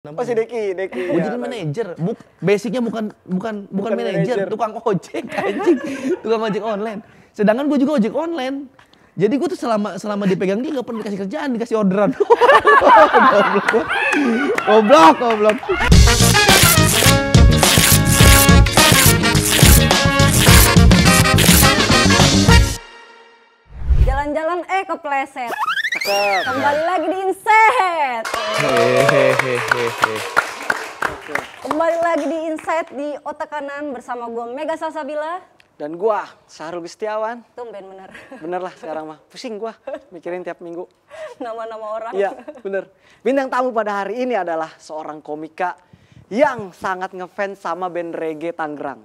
Oh si Deki. Mau jadi manajer, basicnya bukan manajer, tukang ojek anjing, tukang ojek online. Sedangkan gue juga ojek online. Jadi gue tuh selama dipegang dia nggak pernah dikasih kerjaan, dikasih orderan. Goblok. Jalan-jalan kepleset. Kembali lagi di Insight. Kembali lagi di Insight di Otak Kanan bersama gue Mega Salsabila. Dan gua Sahrul Gustiawan. Tumben bener. Bener lah sekarang mah. Pusing gua mikirin tiap minggu. Nama-nama orang. Iya bener. Bintang tamu pada hari ini adalah seorang komika yang sangat ngefans sama band reggae Tangerang.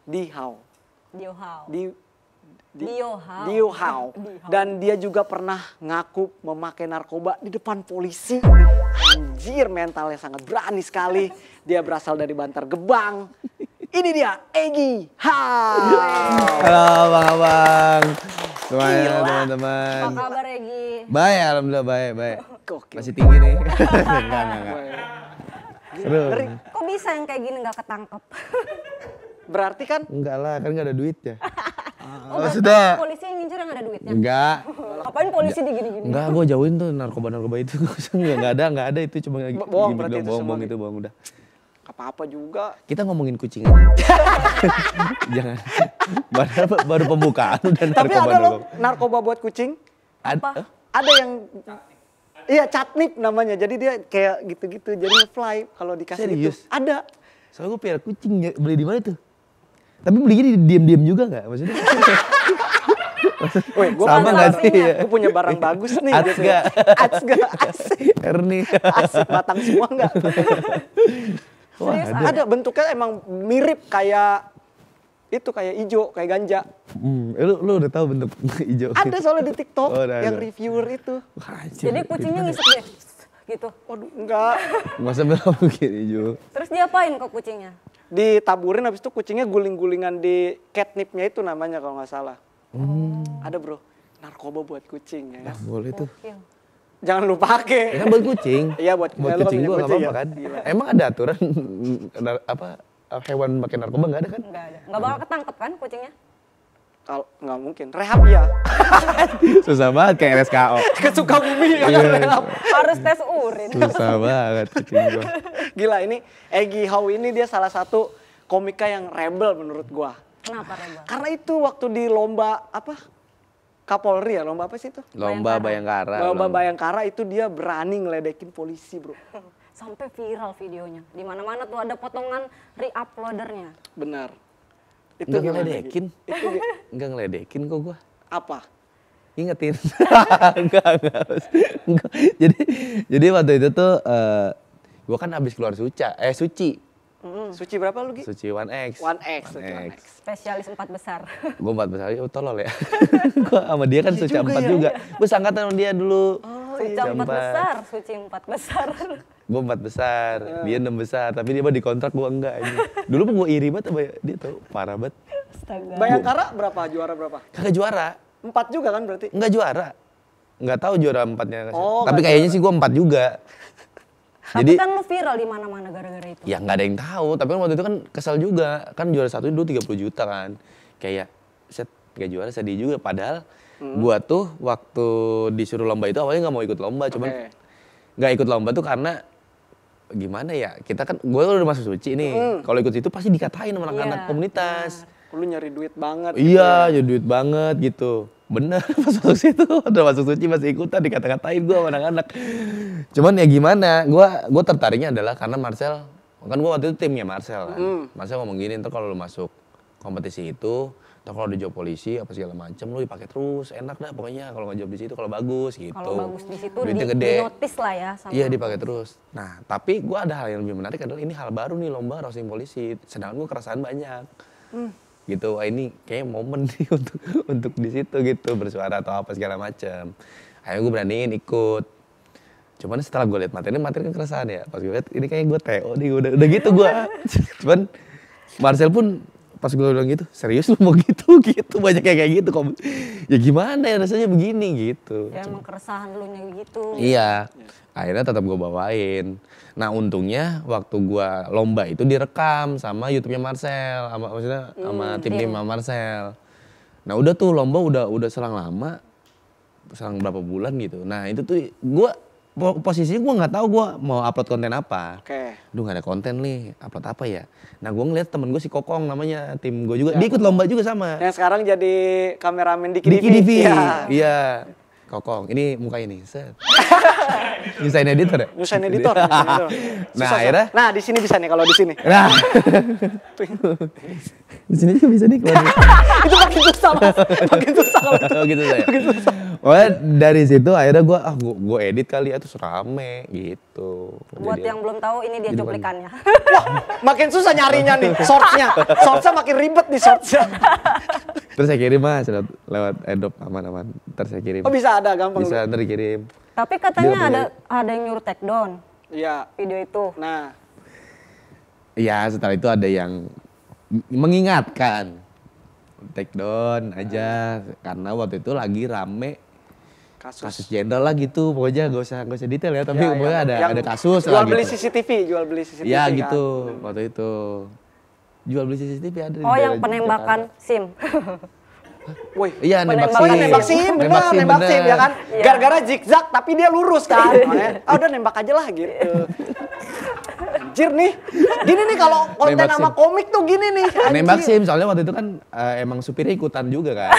Dihau. Dihau. Dan dia juga pernah ngaku memakai narkoba di depan polisi. Anjir, mentalnya sangat berani sekali. Dia berasal dari Bantar Gebang. Ini dia, Egy Hau. Halo abang. Teman-teman. Apa kabar Egy? Baik, alhamdulillah baik. Gokil. Masih tinggi nih. Enggak. Seru. Kok bisa yang kayak gini gak ketangkep? Berarti kan? Enggak lah, kan gak ada duitnya. Oh, sudah. Polisi yang ngincer yang ada duitnya? Enggak. Ngapain polisi digini-gini? Enggak, gue jauhin tuh narkoba itu. Enggak ada itu cuma bohong berarti itu bohong itu bohong udah. Apa-apa juga. Kita ngomongin kucing aja. Jangan. Baru pembukaan udah narkoba. Tapi ada loh narkoba buat kucing. Apa? Ada yang iya catnip namanya. Jadi dia kayak gitu-gitu. Jadi fly kalau dikasih Serius? itu. Ada. Soalnya gue piara kucing, beli di mana tuh? Tapi belinya diam-diam juga nggak? Maksudnya? Woi, gue sama nggak sih? Gue punya barang bagus nih. Atsga. Asik. Ernie. Asik, batang semua nggak? Serius, ada bentuknya emang mirip kayak itu kayak ijo, kayak ganja. Lu udah tahu bentuk hijau? Ada soalnya di TikTok yang ada. reviewer itu. Jadi kucingnya ngisep dia? Gitu? Waduh, enggak. Masa bilang begini hijau? Terus diapain kok kucingnya? Ditaburin habis itu kucingnya guling-gulingan di catnipnya itu namanya kalau nggak salah. Ada bro, narkoba buat kucing ya kan? Boleh tuh. Jangan lupa pakai. Ya kan buat kucing. Iya buat kucing gua nggak apa-apa ya? kan. Emang ada aturan hewan pakai narkoba nggak ada kan? Nggak ada. Nggak bakal ketangkep kan kucingnya? Kalau nggak mungkin, rehab ya. Susah banget kayak RSKO. Kesuka bumi ya kan rehab. Harus tes urin. Susah banget kucing gua. Gila ini Egy Hau ini dia salah satu komika yang rebel menurut gua. Kenapa rebel? Karena itu waktu di lomba apa? Kapolri ya, lomba apa sih itu? Lomba Bayangkara. Lomba Bayangkara itu dia berani ngeledekin polisi, bro. Sampai viral videonya. Di mana-mana tuh ada potongan re-uploadernya. Benar. Itu Enggak gimana, ngeledekin. Itu Enggak ngeledekin kok gua. apa? Ingetin. enggak. Jadi waktu itu tuh gua kan habis keluar suci. Suci berapa lu, Gi? Suci 1X. 1X. Spesialis 4 besar. Gue 4 besar, tolol ya. Gue sama dia kan suci 4 ya. juga. Gue seangkatan sama dia dulu. Suci 4 besar, suci 4 besar. Gue 4 besar, dia 6 besar. Tapi dia mah dikontrak, gue enggak aja. Dulu gue iri banget sama dia tuh, parah banget. Astaga. Bayangkara berapa? Juara berapa? Kagak juara. 4 juga kan berarti? Enggak juara. Enggak tahu juara 4-nya. Oh, tapi kayaknya sih gue 4 juga. Tapi kan lu viral di mana-mana gara-gara itu. Ya nggak ada yang tahu, tapi waktu itu kan kesel juga. Kan juara 1 dulu 30 juta kan. Kayak, set, gak juara sedih juga. Padahal gua tuh waktu disuruh lomba itu awalnya nggak mau ikut lomba. Cuman nggak ikut lomba tuh karena gimana ya, kita kan, gue udah masuk suci nih. Kalau ikut itu pasti dikatain sama anak-anak komunitas. Lu nyari duit banget. Iya, nyari duit banget gitu. Bener, pas masuk situ, udah masuk suci masih ikutan dikata-katain gue sama anak-anak. Cuman ya gimana, gue tertariknya adalah karena Marcel, kan gue waktu itu timnya Marcel kan. Marcel ngomong gini, ntar kalau lu masuk kompetisi itu, ntar kalau dijawab polisi apa segala macem, lu dipakai terus, enak dah pokoknya kalau nggak jawab di situ, kalau bagus gitu. Kalau bagus di situ duitnya gede. di-notice lah ya. Sama Iya dipakai terus. Nah tapi gue ada hal yang lebih menarik adalah ini hal baru nih lomba roasting polisi, sedangkan gue keresahan banyak. Gitu, wah ini kayak momen nih untuk di situ gitu bersuara atau apa segala macam. Akhirnya gue beraniin ikut. Cuman setelah gue lihat materi kan keresahan ya. Pas gue lihat ini kayak gue TO nih, udah gitu gue. Cuman Marcel pun pas gue bilang gitu, serius lu mau gitu? Gitu, banyak yang kayak gitu. Ya gimana ya rasanya begini gitu. Ya emang keresahan lu nya gitu. Iya, akhirnya tetap gue bawain. Nah untungnya waktu gue lomba itu direkam sama YouTube-nya Marcel, sama tim Marcel. Nah udah tuh lomba udah selang lama, selang berapa bulan gitu. Nah itu tuh gue posisinya gue nggak tahu gue mau upload konten apa. Duh nggak ada konten nih, upload apa ya? Nah gue ngeliat temen gue si Kokong namanya, tim gue juga, dia ikut lomba juga sama. Yang sekarang jadi kameramen Diki TV. Iya. Kokong, ini muka ini, set. Nyusahin editor ya? Nyusahin editor. Nah akhirnya. Nah di sini bisa nih kalau di sini. Nah. Di sini juga bisa nih kalau itu makin susah mas, makin susah kalau itu. Oh gitu saya. Pokoknya dari situ akhirnya gue edit kali ya terus rame gitu. Buat yang belum tahu ini dia cuplikannya. Wah makin susah nyarinya nih, shortsnya makin ribet nih shortsnya. Terus saya kirim mas lewat Adobe aman-aman. Terus saya kirim. Oh bisa ada gampang. Bisa ntar dikirim. Tapi katanya ada yang nyuruh take down. Iya. Video itu. Nah. Iya setelah itu ada yang mengingatkan take down aja karena waktu itu lagi rame kasus jenderal lah gitu, pokoknya gak usah detail ya, tapi pokoknya ada kasus jual beli gitu. jual beli CCTV ya kan? Gitu waktu itu jual beli CCTV ada oh yang penembakan SIM. Wih, iya nembak SIM, nembak SIM ya kan? Gara-gara zigzag tapi dia lurus kan. Udah nembak aja lah gitu. Anjir nih, gini nih kalau konten sama komik tuh gini nih. Nembak SIM soalnya waktu itu kan emang supirnya ikutan juga kan.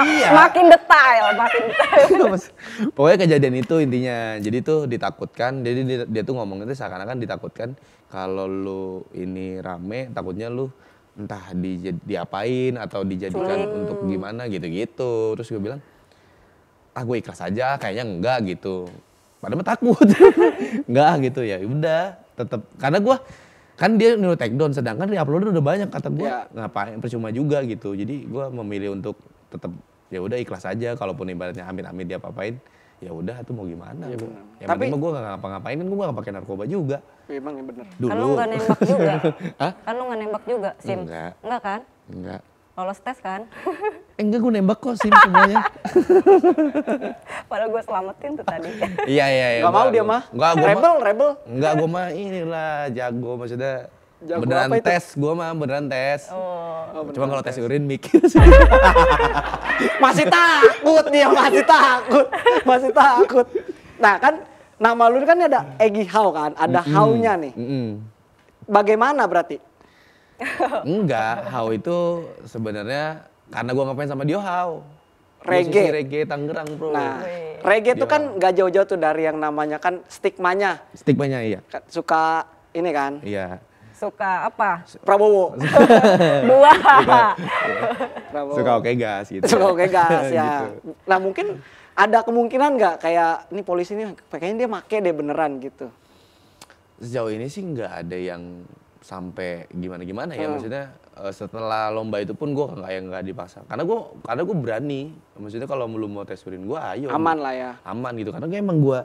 Iya. Makin detail. Pokoknya kejadian itu intinya, jadi tuh ditakutkan, jadi dia tuh ngomong itu seakan-akan ditakutkan kalau lu ini rame, takutnya lu entah diapain atau dijadikan untuk gimana gitu-gitu. Terus gue bilang, gue ikhlas aja, kayaknya enggak gitu. Padahal takut, enggak gitu ya. Udah, tetap karena gue kan dia nyuruh take down, sedangkan di-upload udah banyak, kata gue ngapain percuma juga gitu. Jadi gue memilih untuk tetap ya udah ikhlas aja, kalaupun ibaratnya amit-amit dia apa-apain. Ya udah itu mau gimana. Ya tapi gue gak ngapa-ngapain kan gue gak pakai narkoba juga. Emang ya bener. Dulu. Kan lu gak nembak juga. Hah? Kan lu gak nembak juga SIM. Enggak kan? Enggak. Lolos tes kan? Enggak, gue nembak kok SIM semuanya. Padahal gue selamatin tuh tadi. Iya. Gak mau dia mah. Enggak, rebel. Enggak, gue mah inilah jago maksudnya. Jago beneran tes, gue mah beneran tes. Cuma kalau tes urin mikir sih. Masih takut. Nah kan nama lu kan ada Egy Hau kan, ada Hau-nya nih. Bagaimana berarti? Enggak, Hau itu sebenarnya karena gue ngapain sama Dio Hau. Reggae Tangerang bro. Nah, reggae itu kan gak jauh-jauh tuh dari yang namanya kan stigmanya. Stigmanya iya. Suka ini kan? Iya. Suka apa? Prabowo. Dua. Prabowo. Suka oke gas gitu. Suka oke gas ya. Gitu. Nah mungkin ada kemungkinan nggak kayak ini polisi ini kayaknya dia make deh beneran gitu. Sejauh ini sih nggak ada yang sampai gimana ya, maksudnya setelah lomba itu pun gue nggak dipaksa karena gue berani, maksudnya kalau lu mau tes urin gue ayo aman lah ya, aman gitu karena emang gue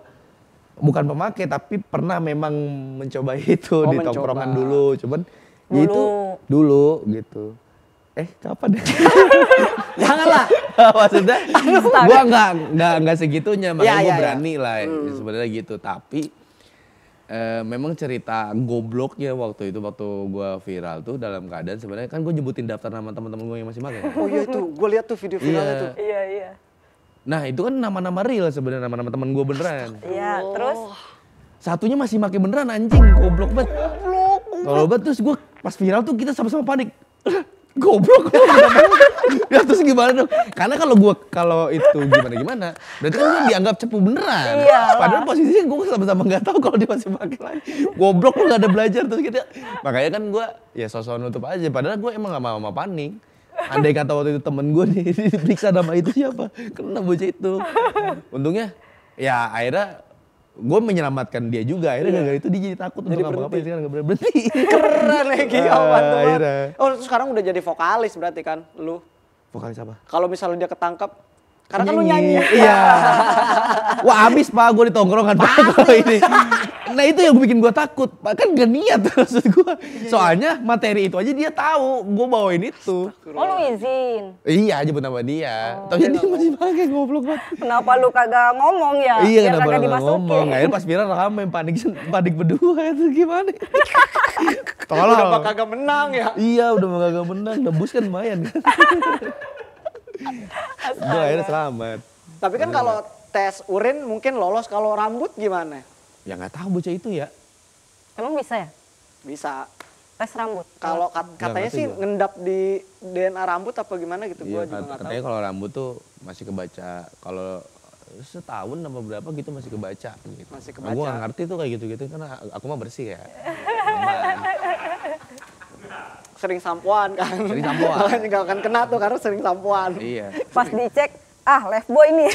bukan pemakai tapi pernah memang mencoba itu di tongkrongan dulu, cuman dulu gitu. Kapan deh? Janganlah. Maksudnya gue nggak segitunya, makanya gue berani lah sebenarnya gitu. Tapi memang cerita gobloknya waktu gue viral tuh dalam keadaan sebenarnya kan gue nyebutin daftar nama teman-teman gue yang masih pakai. Oh iya itu, gue lihat tuh video viralnya tuh. Iya. Nah itu kan nama-nama real sebenarnya, nama-nama teman gue beneran. Iya, terus satunya masih pakai beneran, anjing, goblok banget. Goblok banget, terus gue pas viral tuh kita sama-sama panik. Goblok. Ya terus gimana dong? Karena kalau itu gimana, berarti kan gue dianggap cepu beneran. Iya. Padahal posisinya gue sama-sama nggak tahu kalau dia masih pakai lagi. Goblok, lu nggak ada belajar terus gitu. Makanya kan gue ya sosok nutup aja. Padahal gue emang nggak mau panik. Andai kata waktu itu temen gue diperiksa nama itu siapa, kena bocah itu. Untungnya ya akhirnya gue menyelamatkan dia juga. Akhirnya gara-gara itu dia jadi takut untuk apa-apa, sekarang gak berhenti. Keren lagi, oh sekarang udah jadi vokalis berarti kan lu? Vokalis apa? Kalau misalnya dia ketangkap, karena kan lu nyanyi. Iya. Wah abis pak gue di tongkrongan pak kalau ini. Nah itu yang bikin gue takut, kan gak niat maksud gue. Soalnya materi itu aja dia tahu, gue bawain itu. Oh lu izin? Iya nyebut nama dia, tapi dia masih pakai goblok banget. Kenapa lu kagak ngomong ya? Iya Biar kenapa kagak lu nggak dimasukin. ngomong, akhirnya pas viral rame, panik berdua itu gimana. Udah Tolong. kagak menang ya. Iya udah kagak menang, nebus kan lumayan kan. Gue akhirnya selamat. Tapi kan kalau tes urin mungkin lolos, kalau rambut gimana? Ya nggak tahu bocah itu ya. Emang bisa ya? Bisa. Tes rambut? Kalau katanya ngerti sih gua. ngendap di DNA rambut apa gimana gitu, Iya, gua juga nggak katanya tahu. kalau rambut tuh masih kebaca, kalau setahun apa berapa gitu masih kebaca gitu. Masih Nah, kebaca. gue gak ngerti tuh kayak gitu-gitu karena aku mah bersih ya. Aman. Sering sampoan kan. Sering sampoan. Makanya nggak akan kena tuh karena sering sampoan. Iya. Pas dicek, lifebuoy nih.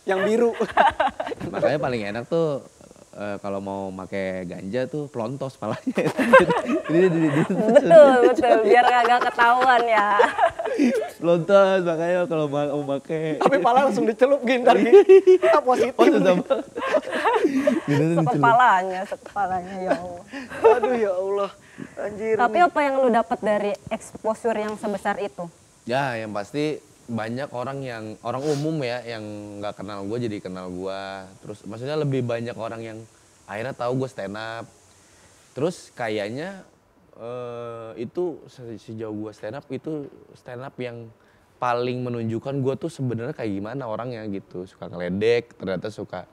Yang biru. Makanya paling enak tuh kalau mau pakai ganja tuh pelontos palanya. Betul, biar kagak ketahuan ya. Pelontos makanya kalau mau pakai. Tapi pala langsung dicelup gini ntar gini. Ah, positif. Oh susah banget. Gitu tuh dicelup. Sekepalanya ya Allah. Aduh ya Allah. Anjir. Tapi apa yang lu dapat dari exposure yang sebesar itu? Ya yang pasti banyak orang umum ya yang nggak kenal gue jadi kenal gue. Terus maksudnya lebih banyak orang yang akhirnya tahu gue stand up. Terus kayaknya itu sejauh gue stand up yang paling menunjukkan gue tuh sebenarnya kayak gimana orangnya gitu. Suka ngeledek, ternyata suka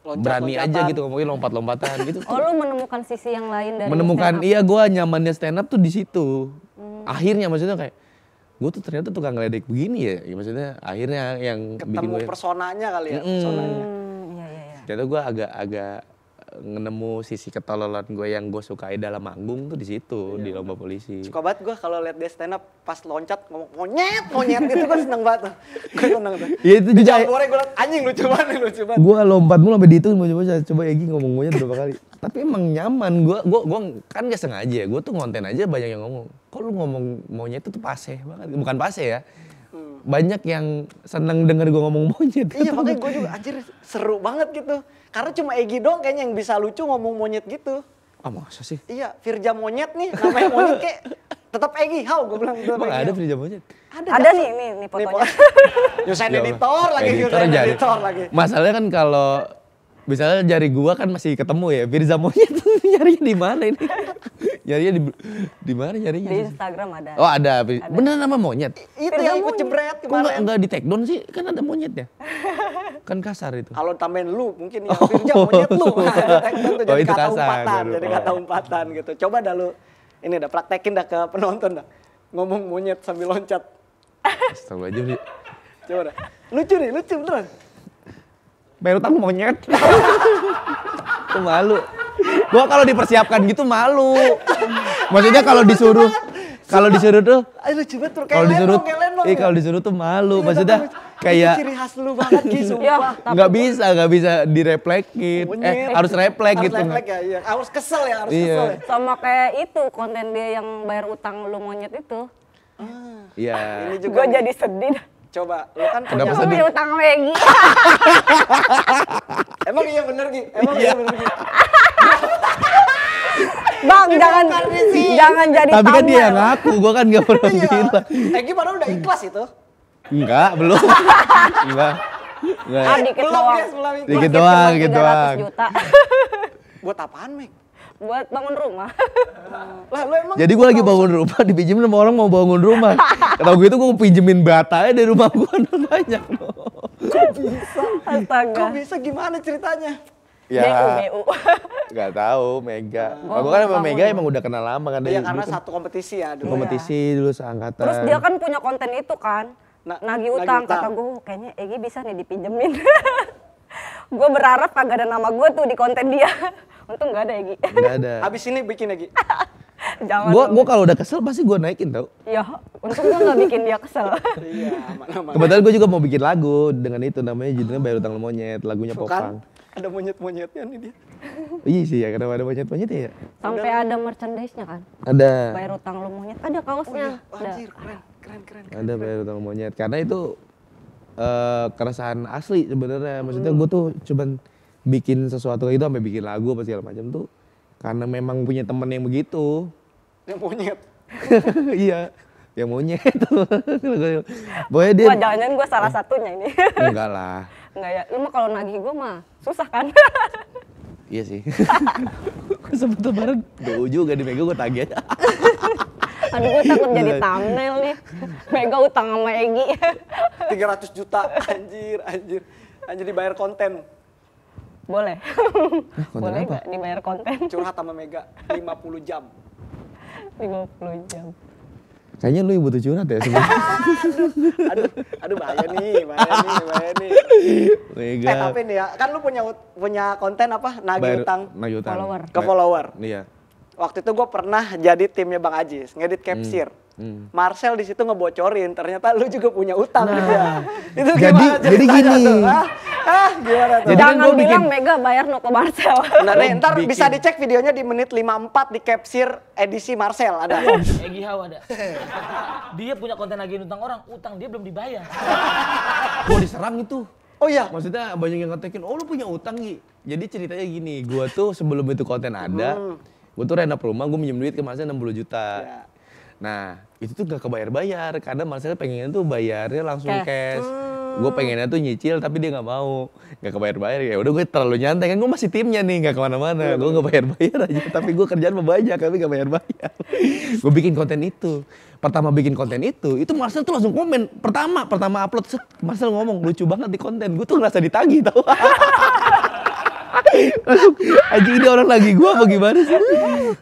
berani aja gitu ngomongin lompat-lompatan gitu. Oh lu menemukan sisi yang lain dari Menemukan stand up? iya gue nyamannya stand up tuh di situ. Akhirnya maksudnya kayak gue tuh ternyata tukang ngeledek begini ya. Maksudnya akhirnya yang bikin Ketemu gue personanya kali ya. Personanya. Iya. ternyata gue agak nemu sisi ketololan gue yang gue sukai dalam manggung tuh di situ di lomba polisi. Suka banget gue kalau lihat dia stand up pas loncat ngomong monyet gitu, gue seneng banget tuh. Gue seneng tuh. Iya itu juga. Campurnya gue liat anjing lucu banget. Gue lompat mulu sampai dihitung coba Egi ngomong monyet berapa kali. Tapi emang nyaman, gue kan gak sengaja, gue tuh ngonten aja banyak yang ngomong. Kok lu ngomong monyet itu tuh paseh banget, bukan paseh ya. Banyak yang seneng denger gue ngomong monyet. Iya makanya gue juga anjir seru banget gitu. Karena cuma Egi doang kayaknya yang bisa lucu ngomong monyet gitu. Ah masa sih? Iya, Firja monyet nih, namanya monyet kayak tetap Egi, gue bilang tetap Emang Egi. ada Firja monyet? Ada nih fotonya. Nyusahin Ya Allah. editor lagi, nyusahin jadi. editor lagi. Masalahnya kan kalau misalnya jari gua kan masih ketemu ya, Firza monyet nyarinya di mana ini? Nyarinya di mana nyarinya? Di Instagram ada. Oh ada. Bener nama monyet? Itu Firja yang ikut monyet. jebret Kok kemarin. enggak di take down sih? Kan ada monyetnya. Kan kasar itu. Kalau tambahin lu mungkin yang Firja monyet lu. Itu Oh, jadi itu kata kasar, umpatan, baru. jadi kata umpatan gitu. Coba dah lu ini dah praktekin dah ke penonton dah. Ngomong monyet sambil loncat. Astagfirullahaladzim. Coba dah. Lucu nih, lucu beneran. Berutang monyet. Itu malu. Gua kalau dipersiapkan gitu malu. Maksudnya kalau disuruh tuh Ayo lucu banget tuh kalau disuruh lenong. kalau disuruh tuh malu. Iya, Maksudnya tapi kayak itu ciri khas lu banget Ki, sumpah. nggak bisa direflekin. Monyet. Harus reflek Harus gitu. refleks ya, iya. Harus kesel ya, harus Iya. kesel ya. Sama kayak itu konten dia yang bayar utang lu monyet itu. Iya. Ini juga Gue nih. jadi sedih. Coba, lu kan Kenapa punya... sedih? Punya utang Megi. Emang iya bener Ki? Emang iya bener Ki? Bang, jangan jadi Tapi kan dia thumbnail. yang ngaku, gua kan nggak pernah Iya. bilang. Egi padahal udah ikhlas itu. Enggak, belum. Enggak. Dikit Belum doang. guys, belum ikhlas. Dikit Cuma doang, dikit 300 doang. juta. Buat apaan, Mek? Buat bangun rumah. Lah lu emang... Jadi gue lagi bangun rumah, dipinjemin sama orang mau bangun rumah. Kata gue itu gue pinjemin batanya dari rumah gue banyak. Astaga. Kok bisa gimana ceritanya? BU. Gak tahu Mega. Oh, Gue kan sama bangun. Mega emang udah kenal lama kan. Iya dari karena dulu kan satu kompetisi ya dulu. kompetisi dulu seangkatan. Terus dia kan punya konten itu kan. Nagih utang. utang. Kata gue kayaknya Egi bisa nih dipinjemin. Gue berharap kagak ada nama gue tuh di konten dia. Untung gak ada Egi. Nggak ada. Habis ini bikin Egi. Jangan. Gue kalau udah kesel pasti gue naikin tau. Ya, untung gue gak bikin dia kesel. Iya, aman-aman. Kebetulan gue juga mau bikin lagu dengan itu namanya judulnya Bayar Utang Monyet, lagunya Bukan, Popang. ada monyet-monyetnya nih dia. Iya sih ya, kenapa ada monyet-monyetnya ya? Sampai ada merchandise-nya kan. Ada. Bayar utang lu monyet. Ada kaosnya. Wah, Ada. anjir, keren. Ada Bayar Utang Monyet karena itu keresahan asli sebenarnya. Maksudnya gue tuh cuman bikin sesuatu itu sampai bikin lagu apa segala macam tuh karena memang punya temen yang begitu. Yang monyet. Iya, yang monyet. Pokoknya dia. Wah, jangan-jangan gue salah satunya ini. Enggak lah. Enggak ya, lu mah kalau nagih gue mah susah kan. Iya sih. Sempet lebaran, tuh juga di Mega gue tagih aja. Aduh, gue takut jadi thumbnail nih. Mega utang sama Egi. 300 juta, anjir. Anjir dibayar konten. Boleh. Konten Boleh apa? nggak dibayar konten? Curhat sama Mega 50 jam. 50 jam. Kayaknya lu yang butuh curhat ya sebenarnya. Aduh bahaya nih. Mega. Tapi nih ya, kan lu punya konten apa? Nagih utang Nagih utang. Follower. ke follower. Iya. Waktu itu gue pernah jadi timnya Bang Ajis, ngedit capsir. Marcel di situ ngebocorin, ternyata lu juga punya utang gitu ya. Itu gimana jadi ceritanya gini. tuh? Gimana tuh? Jadi kan Jangan gua bilang bikin- Mega bayar no ke Marcel. Nah, nih, ntar bikin- bisa dicek videonya di menit 54 di capsir edisi Marcel ada. Egi How ada. Dia punya konten lagi utang orang, utang dia belum dibayar. Gua diserang itu. Oh iya. Maksudnya banyak yang ngetekin, oh lu punya utang Gi. Jadi ceritanya gini, gua tuh sebelum itu konten ada, gua tuh renov rumah, gua minjem duit ke Marcel 60 juta. Ya. Nah, itu tuh gak kebayar-bayar, karena Marcel pengennya tuh bayarnya langsung Cash. cash. Gue pengennya tuh nyicil, tapi dia gak mau. Gak kebayar-bayar, ya udah gue terlalu nyantai, kan gue masih timnya nih, gak kemana-mana. Gue gak bayar-bayar aja, tapi gue kerjaan mah banyak, tapi gak bayar-bayar. Gue bikin konten itu. Pertama bikin konten itu Marcel tuh langsung komen. Pertama upload, set, Marcel ngomong, lucu banget di konten. Gue tuh ngerasa ditagih tau. Langsung, anjing ini orang lagi gue apa gimana sih?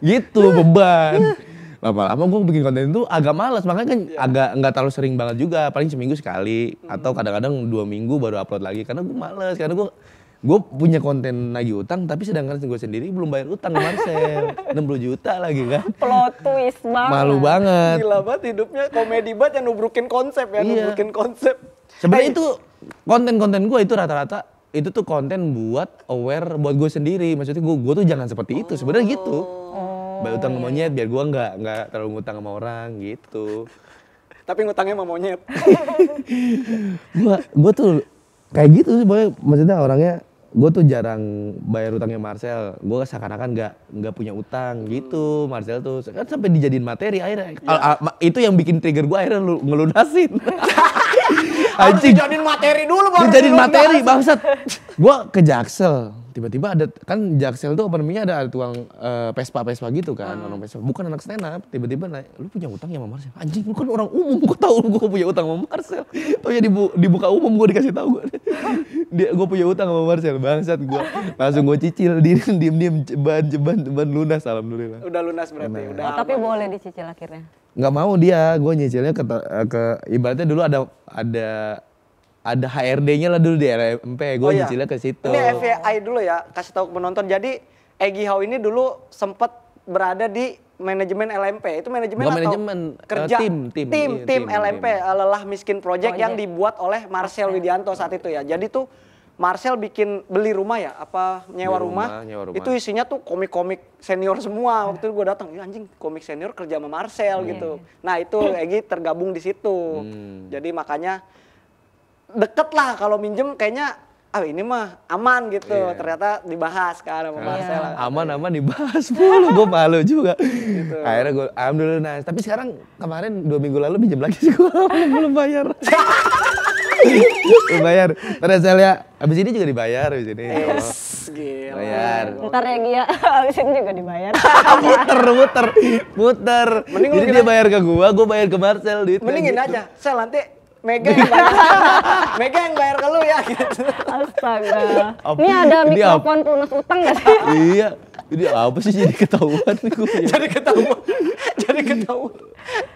Gitu, beban. Lama-lama gue bikin konten itu agak malas, makanya kan agak nggak terlalu sering banget juga, paling seminggu sekali atau kadang-kadang 2 minggu baru upload lagi karena gue malas, karena gue punya konten nagih utang tapi sedangkan gue sendiri belum bayar utang ke Marcel 60 juta lagi kan. Plot twist banget. Malu banget. Gila banget hidupnya komedi banget yang nubrukin konsep ya, Iya. nubrukin konsep. Sebenarnya itu konten-konten gue itu rata-rata itu tuh konten buat aware buat gue sendiri, maksudnya gue tuh jangan seperti itu sebenarnya gitu. Bayar utang ke monyet biar gue nggak terlalu ngutang sama orang gitu. Tapi ngutangnya sama monyet. Gue tuh kayak gitu sih, maksudnya orangnya gue tuh jarang bayar utangnya Marcel. Gue seakan-akan nggak punya utang gitu. Marcel tuh kan sampai dijadiin materi akhirnya. Itu yang bikin trigger gue akhirnya ngelunasin. Harus dijadiin materi dulu baru. Dijadiin lu materi lunas. bangsat. Gue ke Jaksel. Tiba-tiba ada, kan Jaksel tuh apa namanya ada tukang Vespa gitu kan, orang Vespa. Bukan anak stand up, tiba-tiba nanya, lu punya utang ya sama Marcel? Anjing, lu kan orang umum, gue tau lu gue punya utang sama Marcel. Tau ya dibuka umum gue dikasih tahu gue. Gue punya utang sama Marcel, bangsat gue. Langsung gue cicil, diem ceban lunas, alhamdulillah. Udah lunas berarti, udah. Oh, tapi boleh dicicil akhirnya. Nggak mau dia, gue nyicilnya ke ibaratnya dulu ada HRD-nya lah dulu di LMP, gue nyicilnya ke situ. Ini FYI dulu ya, kasih tahu ke penonton. Jadi Egi How ini dulu sempat berada di manajemen LMP. Itu manajemen Bukan atau manajemen, kerja? tim, Tim tim. LMP, Lelah Miskin Project yang dibuat oleh Marcel Widianto saat itu ya. Jadi tuh Marcel beli rumah ya, apa nyewa rumah. Itu isinya tuh komik-komik senior semua. Waktu itu gue datang, ya anjing komik senior kerja sama Marcel gitu. Nah itu Egi tergabung di situ. Jadi makanya deket lah kalau minjem kayaknya ini mah aman gitu. Ternyata dibahas kan sama Marcel. Aman dibahas mulu, gue malu juga. Akhirnya gue alhamdulillah nice. Tapi sekarang kemarin 2 minggu lalu pinjam lagi sih gue belum bayar. Belum bayar. Terus saya lihat abis ini juga dibayar abis ini. Gila. Bayar. Ntar ya Gia, abis ini juga dibayar. muter. Mending lu Jadi dia bayar ke gue bayar ke Marcel duitnya. Mending gini gitu. aja, Sel nanti Mega yang bayar. Mega yang bayar ke lu ya gitu. Astaga. Apa? Ini ada Ini mikrofon pelunas utang gak sih? Iya. Ini apa sih jadi ketahuan gue. Jadi ketahuan.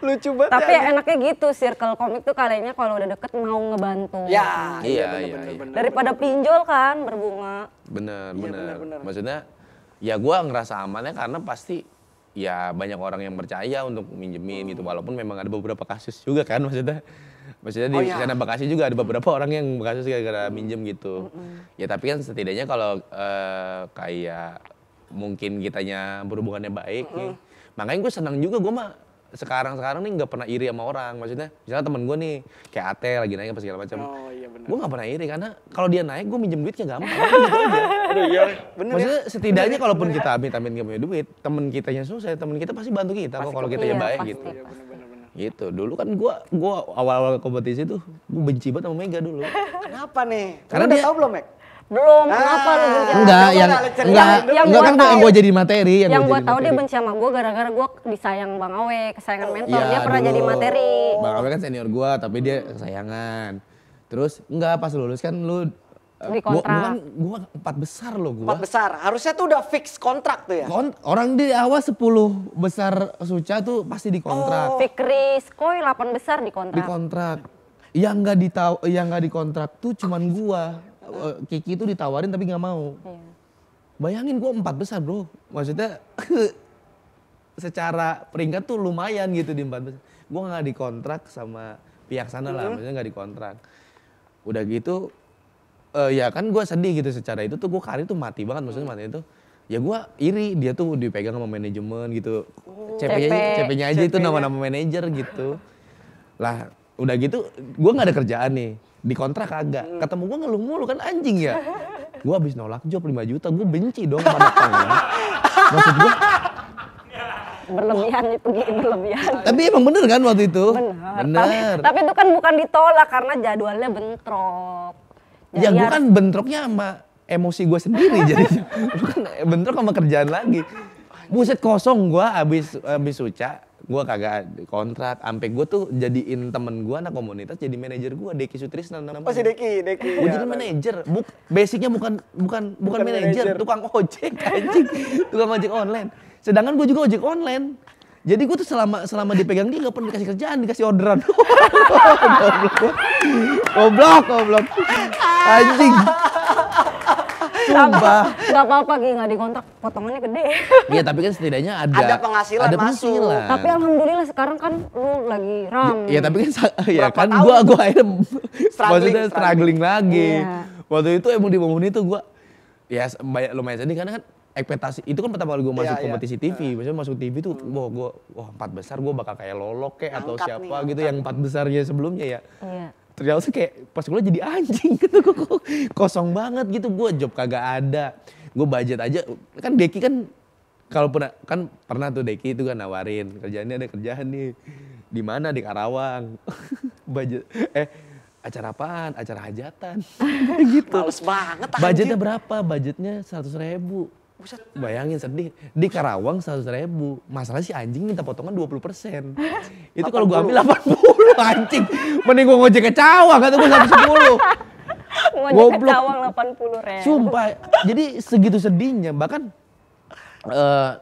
Lucu banget. Tapi ya. enaknya gitu, circle komik tuh kayaknya kalau udah deket mau ngebantu. Ya, Iya. bener. Daripada pinjol kan, berbunga. Bener. bener. Maksudnya ya gue ngerasa amannya karena pasti ya banyak orang yang percaya untuk minjemin gitu. Walaupun memang ada beberapa kasus juga kan maksudnya di sana Bekasi juga ada beberapa orang yang kasus gara-gara minjem gitu. Ya tapi kan setidaknya kalau kayak mungkin kitanya berhubungannya baik nih. Makanya gue senang juga gue mah sekarang nih nggak pernah iri sama orang. Maksudnya misalnya temen gue nih kayak Ate lagi naik apa segala macam. Oh iya bener. Gue gak pernah iri karena kalau dia naik gue minjem duitnya gampang. Gitu aja. Aduh iya, bener Maksudnya ya. setidaknya kalaupun kita amit-amit gak punya duit, temen kitanya susah, temen kita pasti bantu kita kok kalau kita iya, baik pasti. gitu. Iya bener-bener. Gitu. Dulu kan gua awal-awal kompetisi tuh gue benci banget sama Mega dulu. Kenapa nih? Karena Lu udah dia- tahu belum, Mek? Belum, kenapa lu benci? Enggak, coba yang lah, cerita. enggak Yang kan gua yang tahu. gue jadi materi, Yang gua gue jadi tahu dia materi. benci sama gue gara-gara gue disayang Bang Awe, kesayangan mentor. Iya, Dia pernah dulu. jadi materi. Bang Awe kan senior gua, tapi dia kesayangan. Terus enggak pas lulus kan lu Dikontrak. gua 4 besar loh gua. 4 besar. Harusnya tuh udah fix kontrak tuh ya. Orang di awal 10 besar Suca tuh pasti dikontrak. Fikri, Skoy 8 besar di kontrak. Dikontrak. Yang enggak dikontrak tuh cuman gua. Kiki tuh ditawarin tapi nggak mau. Iya. Bayangin gua 4 besar, Bro. Maksudnya secara peringkat tuh lumayan gitu di 4 besar. Gua nggak dikontrak sama pihak sana lah, maksudnya nggak dikontrak. Udah gitu ya kan gue sedih gitu secara itu tuh gue karir tuh mati banget maksudnya mati itu. Ya gue iri dia tuh dipegang sama manajemen gitu. CP-nya aja itu nama-nama manajer gitu. Lah udah gitu gue nggak ada kerjaan nih. Dikontrak kagak. Ketemu gue ngeluh mulu kan anjing ya. Gue habis nolak job 5 juta, gue benci dong sama anak tangga. Maksud gue Berlebihan itu berlebihan. tapi emang bener kan waktu itu? Bener. Tapi itu kan bukan ditolak karena jadwalnya bentrok. Jadi Ya gue harus- kan bentroknya sama emosi gue sendiri jadinya. Bukan bentrok sama kerjaan lagi. Buset kosong gue abis Suca, gue kagak kontrak. Sampai gue tuh jadiin temen gue anak komunitas jadi manajer gue, Deki Sutrisna namanya. Oh si Deki. Gue jadi manajer. Basicnya bukan manajer, manajer. tukang ojek anjing. Tukang ojek online. Sedangkan gue juga ojek online. Jadi gue tuh selama dipegang dia gak pernah dikasih kerjaan, dikasih orderan. Goblok. Anjing. Sumpah. Gak apa-apa Gi, gak dikontrak, potongannya gede. Iya tapi kan setidaknya Ada penghasilan ada masuk. penghasilan. Tapi alhamdulillah sekarang kan lu lagi ram. Iya tapi kan ya Berapa kan tahun gua akhirnya maksudnya Struggling. struggling lagi. Iya. Waktu itu emang di momen itu gua ya lumayan sedih karena kan ekspektasi itu kan pertama kali gua masuk Iya, kompetisi TV. Maksudnya masuk TV tuh wah 4 besar gua bakal kayak Lolok kayak atau Angkat siapa nih, gitu yang 4 besarnya sebelumnya ya. Iya. Ternyata tuh kayak pas gue jadi anjing gitu, gua kosong banget gitu, gue job kagak ada, gue budget aja, kan Deki kan kalau pernah tuh Deki itu kan nawarin kerjaannya ada kerjaan nih, di mana di Karawang, budget acara apaan, acara hajatan, gitu. Males banget anjir. Budgetnya berapa? Budgetnya 100.000. Bayangin sedih, di Karawang 100.000, masalah si anjing minta potongan 20%. Itu kalau gue ambil 80 anjing, mending gue ngojek ke Cawang kata gue 110. Ngojek ke Goblok. Cawang 80.000. Sumpah, jadi segitu sedihnya, bahkan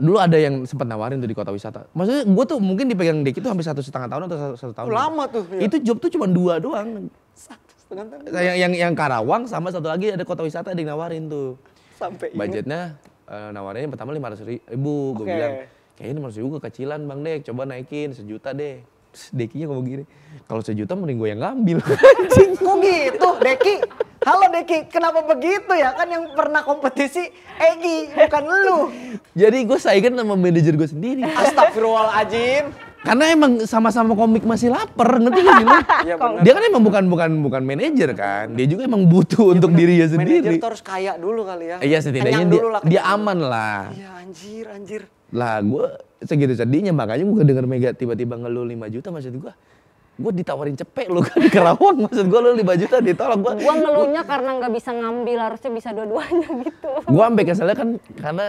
dulu ada yang sempat nawarin tuh di kota wisata. Maksudnya gue tuh mungkin dipegang Deki tuh hampir 1,5 tahun atau 1 tahun. Lama tuh, ya. Itu job tuh cuma 2 doang. 1,5 tahun. Yang Karawang sama satu lagi ada kota wisata ada yang nawarin tuh. Sampai ini. Budgetnya nawarinnya pertama 500.000, gue Oke. bilang kayaknya 500.000 gue kecilan Bang Dek, coba naikin 1 juta deh. Terus Dekinya ngomong gini, kalau 1 juta mending gue yang ngambil. Anjing. Kok gitu, Deki? Halo Deki, kenapa begitu ya? Kan yang pernah kompetisi Egi, bukan lu. Jadi gue saingan sama manajer gue sendiri. Astagfirullahaladzim. Karena emang sama-sama komik masih lapar, ngerti gak sih lu? Iya bener. Dia kan emang bukan manajer kan, dia juga emang butuh untuk dirinya Manajer sendiri. tuh harus kaya dulu kali ya. Iya setidaknya Kenyang dia, dulu lah, dia kenyang. aman lah. Iya anjir. Lah gue segitu sedihnya makanya gue denger Mega tiba-tiba ngeluh 5 juta maksud gue ditawarin cepet lu kan di Karawang maksud gue lu 5 juta ditolak gue. Gua ngeluhnya karena nggak bisa ngambil, harusnya bisa dua-duanya gitu. Gue sampai keselnya kan karena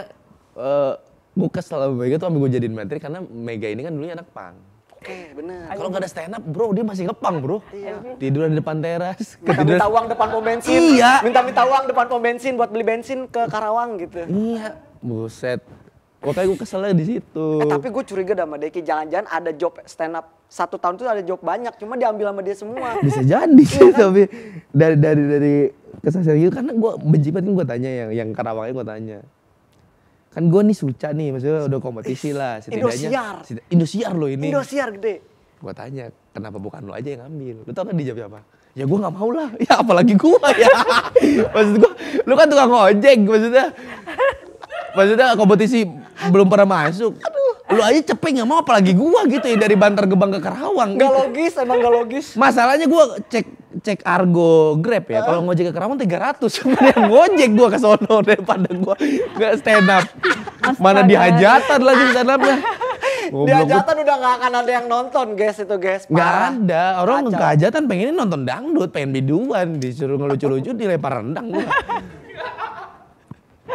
gue kesel sama Mega tuh sampai gue jadiin materi karena Mega ini kan dulunya anak pang. Oke bener. Kalau nggak ada stand up bro dia masih ngepang bro. Iya. Tiduran di depan teras. Minta uang depan pom bensin. Iya. Minta uang depan pom bensin buat beli bensin ke Karawang gitu. Iya. Buset. Makanya gue keselnya di situ. Tapi gue curiga sama Deki, jangan-jangan ada job stand up 1 tahun itu ada job banyak, cuma diambil sama dia semua. Bisa jadi sih tapi dari kesaksian gitu karena gue benci banget kan gue tanya yang Karawangnya gue tanya. Kan gue nih Suca nih, maksudnya udah kompetisi lah setidaknya. Indosiar loh ini. Indosiar gede. Gue tanya, kenapa bukan lo aja yang ngambil? Lo tau kan dijawab apa? Ya gue gak mau lah, ya apalagi gue ya. Maksud gue, lo kan tukang ojek maksudnya kompetisi belum pernah masuk. Lo aja cepet gak mau apalagi gue gitu ya dari Bantar Gebang ke Karawang. Gak gitu. logis, emang gak logis. Masalahnya gue cek cek argo Grab ya, kalau ngojek ke Kerawang 300, kemudian ngojek gua ke sono daripada gua nggak stand up. Mana di hajatan lagi stand upnya. Di hajatan udah nggak akan ada yang nonton guys itu guys. Nggak ada, orang Kacau. ke hajatan pengennya nonton dangdut, pengen biduan, disuruh ngelucu-lucu dilempar rendang gua.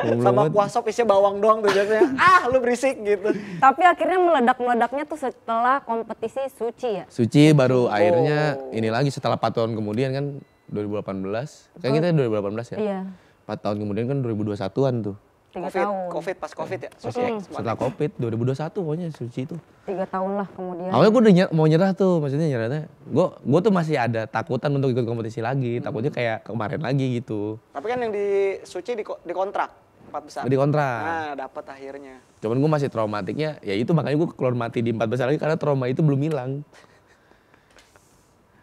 Sama kuah sop isinya bawang doang tuh biasanya. Lu berisik gitu. Tapi akhirnya meledak-meledaknya tuh setelah kompetisi Suci ya? Suci baru akhirnya ini lagi setelah 4 tahun kemudian kan 2018. Kayak kita 2018 ya? Iya. 4 tahun kemudian kan 2021-an tuh. 3 tahun. Pas Covid ya. Setelah Covid 2021 pokoknya Suci itu. 3 tahun lah kemudian. Awalnya gue udah mau nyerah tuh, maksudnya nyerahnya. Gue tuh masih ada takutan untuk ikut kompetisi lagi, takutnya kayak kemarin lagi gitu. Tapi kan yang di Suci di kontrak 4 besar. Di kontrak. Nah, dapat akhirnya. Cuman gue masih traumatiknya, ya itu makanya gue keluar mati di 4 besar lagi karena trauma itu belum hilang.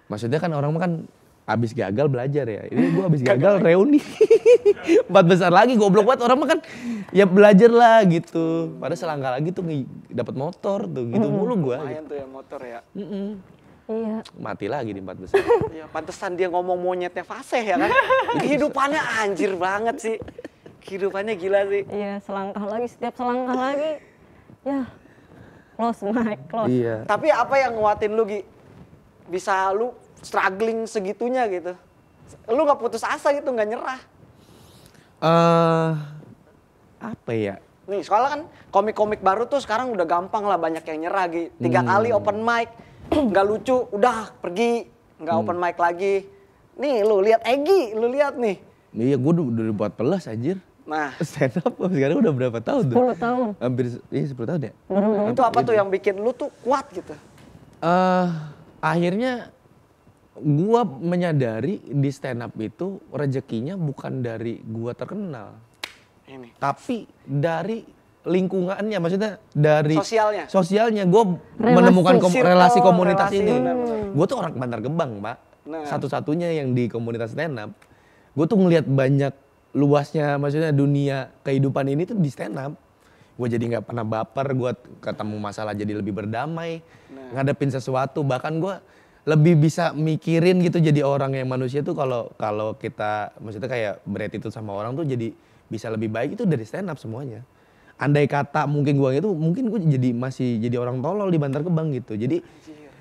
Maksudnya kan orang kan abis gagal belajar ya, ini gue abis gagal reuni. 4 besar lagi goblok banget orang mah kan ya belajar lah gitu. Padahal selangkah lagi tuh dapat motor tuh gitu mulu gue. Lumayan tuh ya motor ya. Iya. Mati lagi di 4 besar. Iya, pantesan dia ngomong monyetnya fasih ya kan. Kehidupannya anjir banget sih. Kehidupannya gila sih. Iya, selangkah lagi, setiap selangkah lagi. Ya, close mic, close. Iya. Tapi apa yang nguatin lu Gi? Bisa lu struggling segitunya gitu. Lu gak putus asa gitu, gak nyerah. Apa ya? Nih, soalnya kan komik-komik baru tuh sekarang udah gampang lah banyak yang nyerah Gi. 3 kali open mic, gak lucu, udah pergi. Gak open mic lagi. Nih lu lihat Egi, lu lihat nih. Iya, gue udah 14 anjir. Nah, Stand up sekarang udah berapa tahun tuh? 10 tahun. Hampir 10 tahun ya? itu apa tuh yang bikin lu tuh kuat gitu? Akhirnya gua menyadari di stand up itu rezekinya bukan dari gua terkenal. Ini. Tapi dari lingkungannya, maksudnya dari Sosialnya. Gua Relasi. menemukan relasi Circle, komunitas relasi, ini. benar-benar. Gua tuh orang Bantar Gebang, Pak. Nah. Satu-satunya yang di komunitas stand up. Gua tuh ngelihat banyak luasnya, maksudnya dunia kehidupan ini tuh di stand up. Gue jadi nggak pernah baper, gue ketemu masalah jadi lebih berdamai, ngadepin sesuatu. Bahkan gue lebih bisa mikirin gitu jadi orang yang manusia tuh kalau kita maksudnya kayak beretitude sama orang tuh jadi bisa lebih baik itu dari stand up semuanya. Andai kata mungkin gue mungkin gue masih jadi orang tolol di Bantar Gebang gitu. Jadi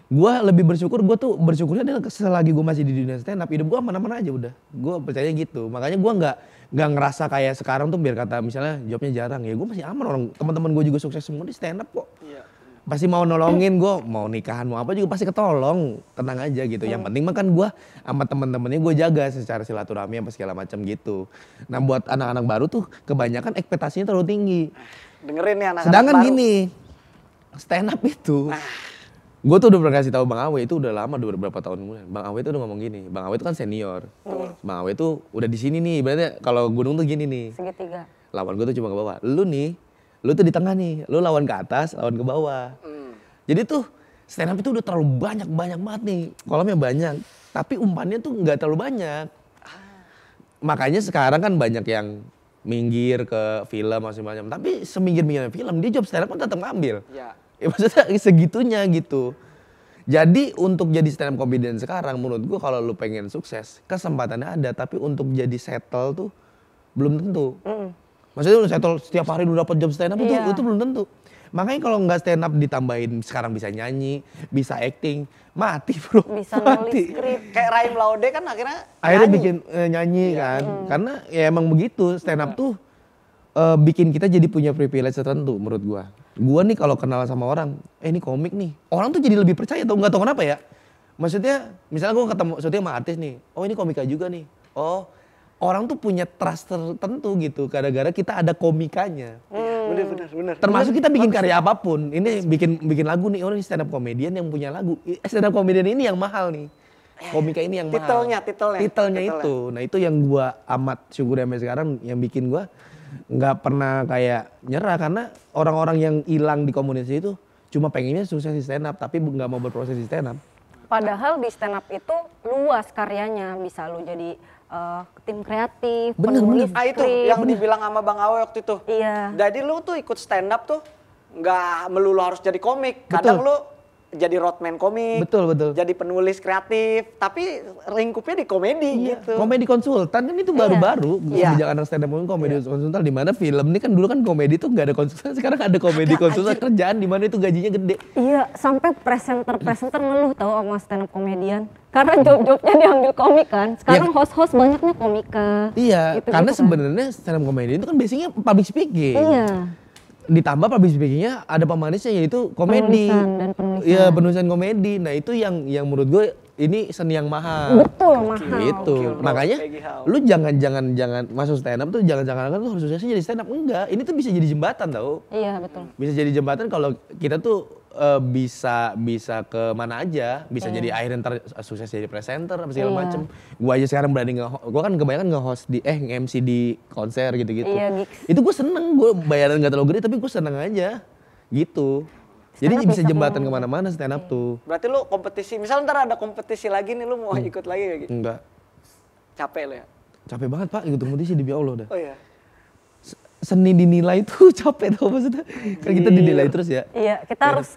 gue lebih bersyukur, gue tuh bersyukurnya adalah selagi gue masih di dunia stand up, hidup gue aman-aman aja udah. Gue percaya gitu, makanya gue nggak ngerasa kayak sekarang tuh biar kata misalnya jobnya jarang, ya gue masih aman, orang teman-teman gue juga sukses semua di stand up kok. Iya. Pasti mau nolongin gue, mau nikahan mau apa juga pasti ketolong, tenang aja gitu. Yang penting mah kan gue sama temen-temennya gue jaga secara silaturahmi apa segala macam gitu. Nah buat anak-anak baru tuh kebanyakan ekspektasinya terlalu tinggi. Dengerin nih anak-anak Sedangkan baru. gini, stand up itu, gue tuh udah pernah kasih tahu Bang Awe itu udah lama, beberapa tahun kemudian. Bang Awe itu udah ngomong gini, Bang Awe itu kan senior. Bang Awe itu udah di sini nih, berarti kalau gunung tuh gini nih. Segitiga. Lawan gue tuh cuma ke bawah. Lu tuh di tengah nih, lu lawan ke atas, lawan ke bawah. Jadi tuh stand up itu udah terlalu banyak banget nih, kolamnya banyak. Tapi umpannya tuh nggak terlalu banyak. Makanya sekarang kan banyak yang minggir ke film macam-macam. Tapi seminggir-minggirnya film, dia job stand up kan tetap ngambil. Ya. Ya maksudnya segitunya gitu. Jadi untuk jadi stand up comedian sekarang menurut gue kalau lu pengen sukses, kesempatannya ada, tapi untuk jadi settle tuh belum tentu. Maksudnya lu settle setiap hari lu dapat job stand up itu belum tentu. Makanya kalau nggak stand up ditambahin sekarang bisa nyanyi, bisa acting, mati bro. Bisa nulis mati. skrip. Kayak Raim Laude kan akhirnya Bikin nyanyi kan. Karena ya emang begitu stand up tuh bikin kita jadi punya privilege tertentu menurut gua. Gua nih kalau kenal sama orang, ini komik nih. Orang tuh jadi lebih percaya atau nggak tahu kenapa ya. Maksudnya misalnya gua ketemu syuting sama artis nih. Oh ini komika juga nih. Oh orang tuh punya trust tertentu gitu. Gara-gara kita ada komikanya. bener. Termasuk kita bikin karya apapun. Ini bikin lagu nih. Oh ini stand up comedian yang punya lagu. Stand up comedian ini yang mahal nih. Komika ini yang mahal. Titelnya itu. Nah itu yang gua amat syukur sampai sekarang yang bikin gua nggak pernah kayak nyerah karena orang-orang yang hilang di komunitas itu cuma pengennya sukses di stand up tapi nggak mau berproses di stand up. Padahal di stand up itu luas karyanya, bisa lu jadi tim kreatif, Bener. penulis Itu skrip. yang dibilang sama Bang Awe waktu itu. Iya. Jadi lu tuh ikut stand up tuh nggak melulu harus jadi komik. Kadang Betul. lu jadi roadman komik. Betul. Jadi penulis kreatif, tapi lingkupnya di komedi gitu. Komedi konsultan kan itu baru-baru. Iya. Sejak anak stand up komedi konsultan, di mana film ini kan dulu kan komedi tuh nggak ada konsultan, sekarang ada komedi konsultan kerjaan di mana itu gajinya gede. Iya, sampai presenter ngeluh tahu sama stand up komedian. Karena job-jobnya diambil komik kan. Sekarang host-host banyaknya komika. Iya, Gitu-gitu karena kan. sebenarnya stand up komedi itu kan basicnya public speaking. Iya. Ditambah public speakingnya ada pemanisnya yaitu komedi. Penulisan dan penulisan. Iya, penulisan komedi. Nah itu yang menurut gue ini seni yang mahal. Betul, mahal. Gitu. Oke, Makanya Peggy Hao. lu jangan masuk stand up tuh jangan lu harus suksesnya jadi stand up. Enggak, ini tuh bisa jadi jembatan tau. Iya, betul. Bisa jadi jembatan kalau kita tuh bisa ke mana aja, bisa jadi akhirnya ntar sukses jadi presenter apa segala Iya. macem. Gua aja sekarang berani gua kan kebanyakan nge-host di nge-MC di konser gitu-gitu. Iya, gigs. Itu gue seneng, gue bayaran gak terlalu gede tapi gue seneng aja gitu. Jadi Stand up bisa bisa jembatan kemana-mana. kemana-mana stand up tuh. Berarti lu kompetisi, misal ntar ada kompetisi lagi nih, lu mau ikut lagi kayak gitu? Enggak, Capek lu ya? capek banget pak ikut kompetisi demi Allah dah. Oh iya. Seni dinilai tuh capek tau maksudnya. Kan kita dinilai terus ya. Iya, kita harus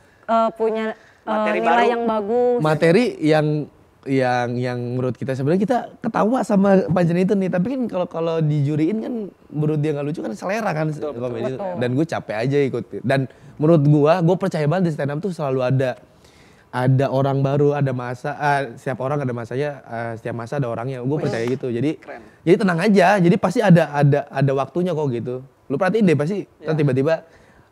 punya Materi nilai baru. yang bagus. Materi yang menurut kita sebenarnya kita ketawa sama pancen itu nih, tapi kan kalau dijuriin kan menurut dia nggak lucu kan selera kan komedi. Betul. Dan gue capek aja ikut. Dan menurut gue percaya banget di stand up tuh selalu ada orang baru, ada masa, setiap orang ada masanya, setiap masa ada orangnya. Gue percaya gitu. Jadi tenang aja. Jadi pasti ada waktunya kok gitu. Lu perhatiin deh pasti kan tiba-tiba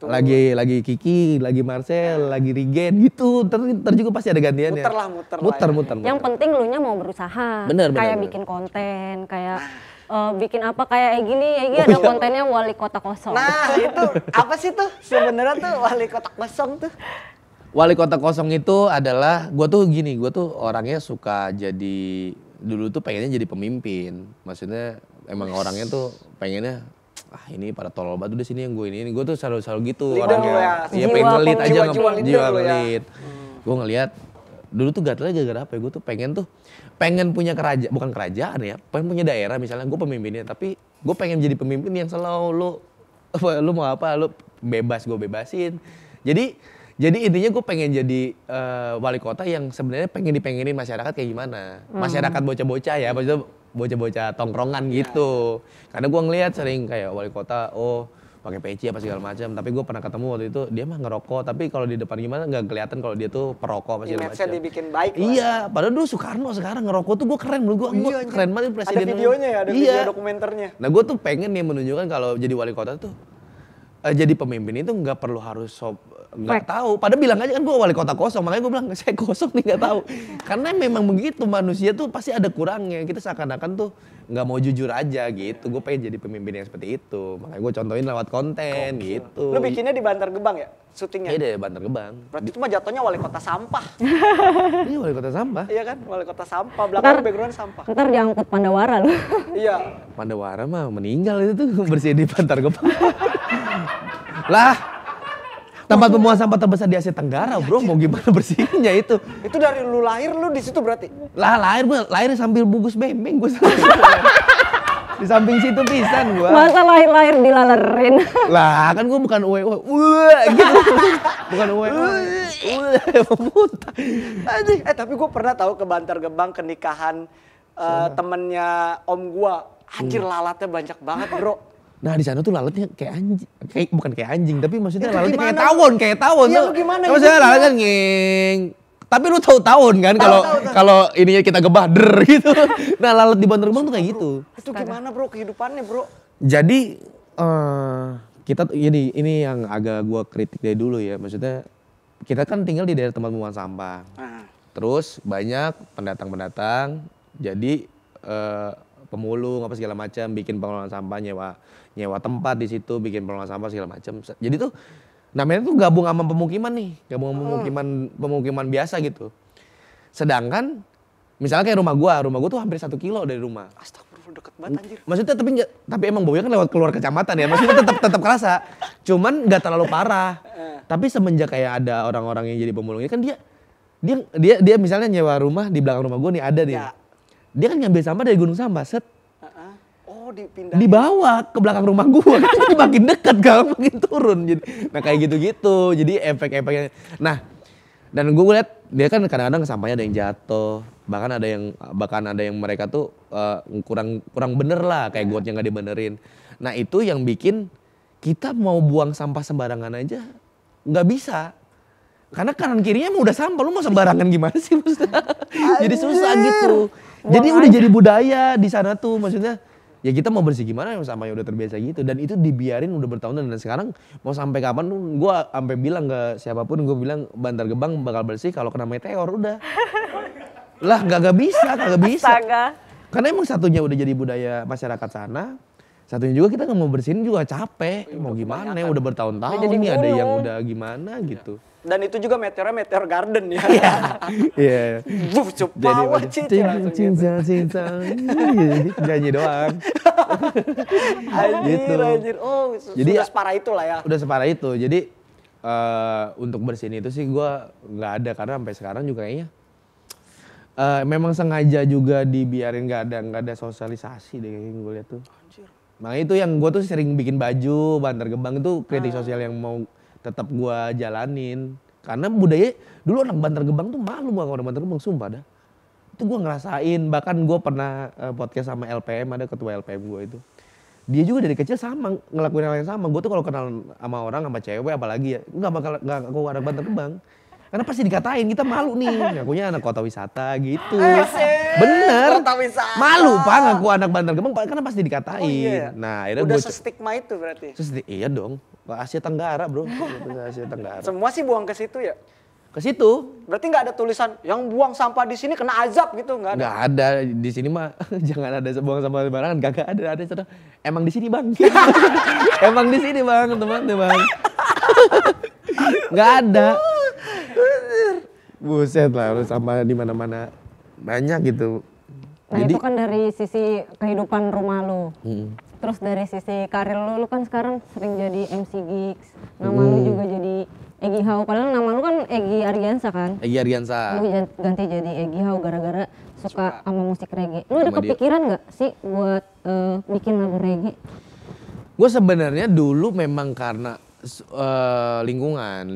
lagi Kiki, lagi Marcel, lagi Rigen gitu. Ntar juga pasti ada gantiannya. Muter. Yang penting lu nya mau berusaha. Bener, kayak bener. bikin konten, kayak bikin apa kayak gini ada kontennya wali kota kosong. Nah itu apa sih tuh sebenarnya tuh wali kotak kosong tuh? Wali kota kosong itu adalah, gue tuh orangnya suka dulu tuh pengennya jadi pemimpin. Maksudnya emang orangnya tuh pengennya, ini pada tolol batu di sini yang gue ini. Gue tuh selalu gitu Leader orangnya. lu ya. Iya Jiwa pengen ngelit aja, jiwa leader jiwa lu ya. ngelit. Gue ngeliat, dulu tuh gatelnya gara-gara apa ya, gue tuh pengen punya bukan kerajaan ya, pengen punya daerah misalnya gue pemimpinnya, tapi gue pengen jadi pemimpin yang selalu lu mau apa, lu bebas gue bebasin. Jadi intinya gue pengen jadi wali kota yang sebenarnya pengen dipengenin masyarakat kayak gimana. Masyarakat bocah-bocah ya, maksudnya bocah-bocah tongkrongan gitu. Karena gue ngelihat sering kayak wali kota, pakai peci apa segala macam. Tapi gue pernah ketemu waktu itu dia mah ngerokok, tapi kalau di depan gimana nggak kelihatan kalau dia tuh perokok apa segala Image-nya macam. dibikin baik lah. Iya, padahal dulu Soekarno sekarang ngerokok tuh gue keren menurut gue. Iya, Keren banget presiden. Ada videonya ya, ada Iya. video dokumenternya. Nah gue tuh pengen nih menunjukkan kalau jadi wali kota tuh jadi pemimpin itu nggak perlu harus nggak tahu. Padahal bilang aja kan gue wali kota kosong, makanya gue bilang saya kosong nih nggak tahu. Karena memang begitu manusia tuh pasti ada kurangnya. Kita seakan-akan tuh nggak mau jujur aja gitu. Gue pengen jadi pemimpin yang seperti itu. Makanya gue contohin lewat konten gitu. Lu bikinnya di Bantar Gebang ya syutingnya? Iya deh Bantar Gebang. Berarti itu mah jatuhnya wali kota sampah. Ini wali kota sampah. Iya kan, wali kota sampah. Belakang background sampah. Ntar diangkut Pandawara lu. Iya. Pandawara mah meninggal itu tuh bersihin di Bantar Gebang. Lah, tempat pembuangan sampah terbesar di Asia Tenggara, bro. Mau gimana bersihinnya itu? Itu dari lu lahir lu di situ berarti? Lah lahir sambil bungkus bembeng gue. Di samping situ pisan gue. Masa lahir-lahir dilalerin. Lah kan gue bukan uwe gitu. Bukan uwe memuntah. Tapi gue pernah tahu ke Bantar Gebang ke nikahan temennya om gua. Anjir lalatnya banyak banget bro. Nah di sana tuh lalatnya kayak anjing, bukan kayak anjing, tapi maksudnya Itu lalatnya gimana, kayak tawon. Iya, tuh. lu gimana Maksudnya hidupnya? lalat kan ngeng. Tapi lu tahu tawon kan Tahu. kalau ininya kita gebah gitu. Nah lalat di Bantar Gebang tuh kayak gitu. Itu gimana bro kehidupannya bro? Jadi kita ini yang agak gua kritik dari dulu ya. Maksudnya kita kan tinggal di daerah tempat pembuangan sampah. Nah. Terus banyak pendatang jadi pemulung apa segala macam, bikin pengelolaan sampah, nyewa tempat di situ, bikin pengelolaan sampah segala macam. Jadi tuh namanya tuh gabung sama pemukiman nih, gabung sama pemukiman biasa gitu. Sedangkan misalnya kayak rumah gua tuh hampir 1 kilo dari rumah. Astagfirullah deket banget anjir. Maksudnya tapi emang baunya kan lewat keluar kecamatan ya. Maksudnya tetap kerasa. Cuman nggak terlalu parah. Tapi semenjak kayak ada orang-orang yang jadi pemulung ini kan dia misalnya nyewa rumah di belakang rumah gua nih ada nih. Ya. Dia kan ngambil sampah dari gunung sampah, set. Oh dipindah. Dibawa ke belakang rumah gua. Jadi makin dekat kan, makin turun. Jadi, nah kayak gitu-gitu. Jadi efek-efeknya. Nah Dan gue lihat dia kan kadang-kadang sampahnya ada yang jatuh, bahkan ada yang mereka tuh kurang bener lah, kayak gotnya nggak dibenerin. Nah itu yang bikin kita mau buang sampah sembarangan aja nggak bisa, karena kanan kirinya emang udah sampah, lu mau sembarangan gimana sih maksudnya? Jadi susah gitu. Jadi udah jadi budaya di sana tuh, maksudnya ya kita mau bersih gimana, sampahnya udah terbiasa gitu, dan itu dibiarin udah bertahun-tahun. Dan sekarang mau sampai kapan tuh gue sampai bilang ke siapapun, gue bilang Bantar Gebang bakal bersih kalau kena meteor udah. Lah kagak bisa. Astaga. Karena emang satunya udah jadi budaya masyarakat sana, satunya juga kita nggak mau bersihin juga capek. Mau gimana ya, udah bertahun-tahun nih ada yang udah gimana gitu. Dan itu juga meteornya meteor garden ya. Iya. Buh, cepawa cici langsung gitu. cinta, nyanyi doang. Anjir. Oh, Jadi sudah separah itu lah ya. Udah separah itu. Jadi untuk bersihin itu sih gue nggak ada, karena sampai sekarang juga kayaknya memang sengaja juga dibiarin, nggak ada sosialisasi deh kayaknya gue lihat tuh. Makanya itu yang gue tuh sering bikin baju Bantar Gebang itu kritik sosial yang mau tetap gue jalanin. Karena budaya dulu orang Bantar Gebang tuh malu sama orang Bantar Gebang, sumpah dah. Itu gue ngerasain, bahkan gue pernah podcast sama LPM, ada ketua LPM gue itu. Dia juga dari kecil sama ngelakuin hal yang sama. Gue tuh kalau kenal sama orang, sama cewek apalagi ya, nggak aku anak Bantar Gebang. Karena pasti dikatain, kita malu nih, ngakunya anak kota wisata gitu. Bener, Kota wisata. malu Pak ngaku anak Bantar Gebang, karena pasti dikatain. Oh, iya. Nah akhirnya Udah gue sestigma itu berarti. iya dong, Asia Tenggara bro, Asia Tenggara. Semua sih buang ke situ ya. Ke situ Berarti nggak ada tulisan yang buang sampah di sini kena azab gitu, nggak ada. nggak ada di sini mah. Jangan ada buang sampah sembarangan, kagak ada sana. Emang di sini bang, emang di sini bang teman-teman. Nggak ada. Buset lah, harus sampah di mana-mana banyak gitu. Nah itu kan dari sisi kehidupan rumah lu. Terus dari sisi karir lu kan sekarang sering jadi MC gigs. Nama lu juga jadi Egy Hau. Padahal nama lu kan Egy Argiansa kan. Egy Argiansa. Lu ganti jadi Egy Hau gara-gara suka sama musik reggae. Lu ada Sama dia. kepikiran nggak sih buat bikin lagu reggae? Gue sebenarnya dulu memang karena lingkungan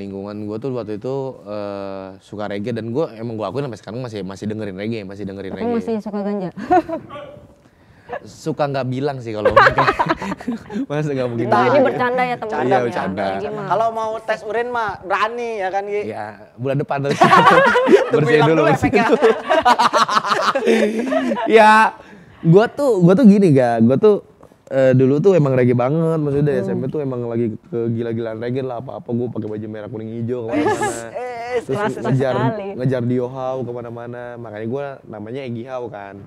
gue tuh waktu itu suka reggae, dan gue akuin sampai sekarang masih dengerin reggae, Tapi masih suka ganja. Suka nggak bilang sih kalau masa nggak mungkin. Nah, ini bercanda ya teman-teman. Iya, ya. bercanda. Gimana? Kalau mau tes urin mah berani ya kan Gi? Ya bulan depan bersihin Bilang dulu. efeknya. Ya gue tuh gini gue tuh dulu tuh emang reggae banget, maksudnya dari SMP tuh emang lagi kegila-gilaan reggae lah, apa-apa gue pakai baju merah kuning hijau kemana-mana. Terus Klasik sekali. ngejar Dio Hau kemana-mana, makanya gue namanya Egy Hau kan.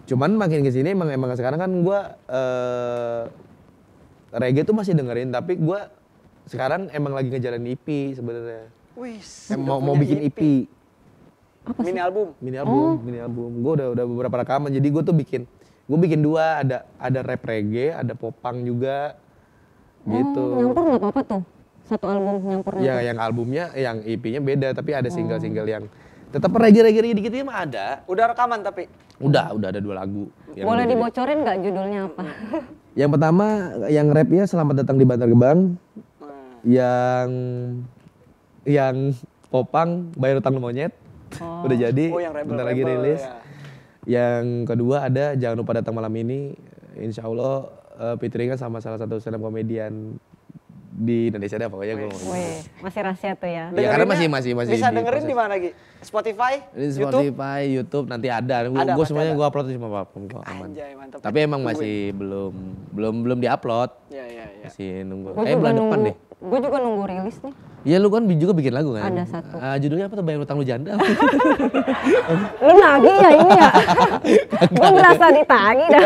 Cuman makin kesini emang sekarang kan gue reggae tuh masih dengerin, tapi gue sekarang emang lagi ngejalanin EP sebenarnya. Wis. Mau bikin EP. Mini album. Mini album. Gue udah beberapa rekaman, jadi gue tuh bikin dua, ada rap reggae, ada popang juga, gitu. Nyampur nggak apa-apa tuh? Satu album nyampurnya. Ya yang albumnya, yang EP-nya beda, tapi ada single-single yang tetap reggae dikit-dikit mah ada. Udah rekaman tapi. Udah ada 2 lagu. yang Boleh udah jadi. dibocorin nggak judulnya apa? Yang pertama, yang rapnya Selamat Datang di Bantar Gebang. Yang popang Bayar Utang Lu Monyet. Udah jadi, Oh, yang rebel, bentar lagi rebel, rilis. ya. Yang kedua ada Jangan Lupa Datang Malam Ini, insya Allah featuring sama salah satu stand up komedian di Indonesia deh pokoknya gue ngomong. Wih, masih rahasia tuh ya. Ya karena masih Bisa dengerin proses. di mana lagi? Spotify? Di YouTube? Spotify, YouTube nanti ada. Ada, Gue pasti semuanya ada. gue upload di semua platform kok aman. Anjay, mantap. Tapi emang masih belum diupload. Ya. Masih nunggu. Gua juga Bulan depan nunggu- deh. Gue juga nunggu rilis nih. Iya lu kan juga bikin lagu kan? Ada satu. Judulnya apa tuh? Bayar Utang Lu Janda. Lu nagih ya ini ya? Gue berasa ditagih dah.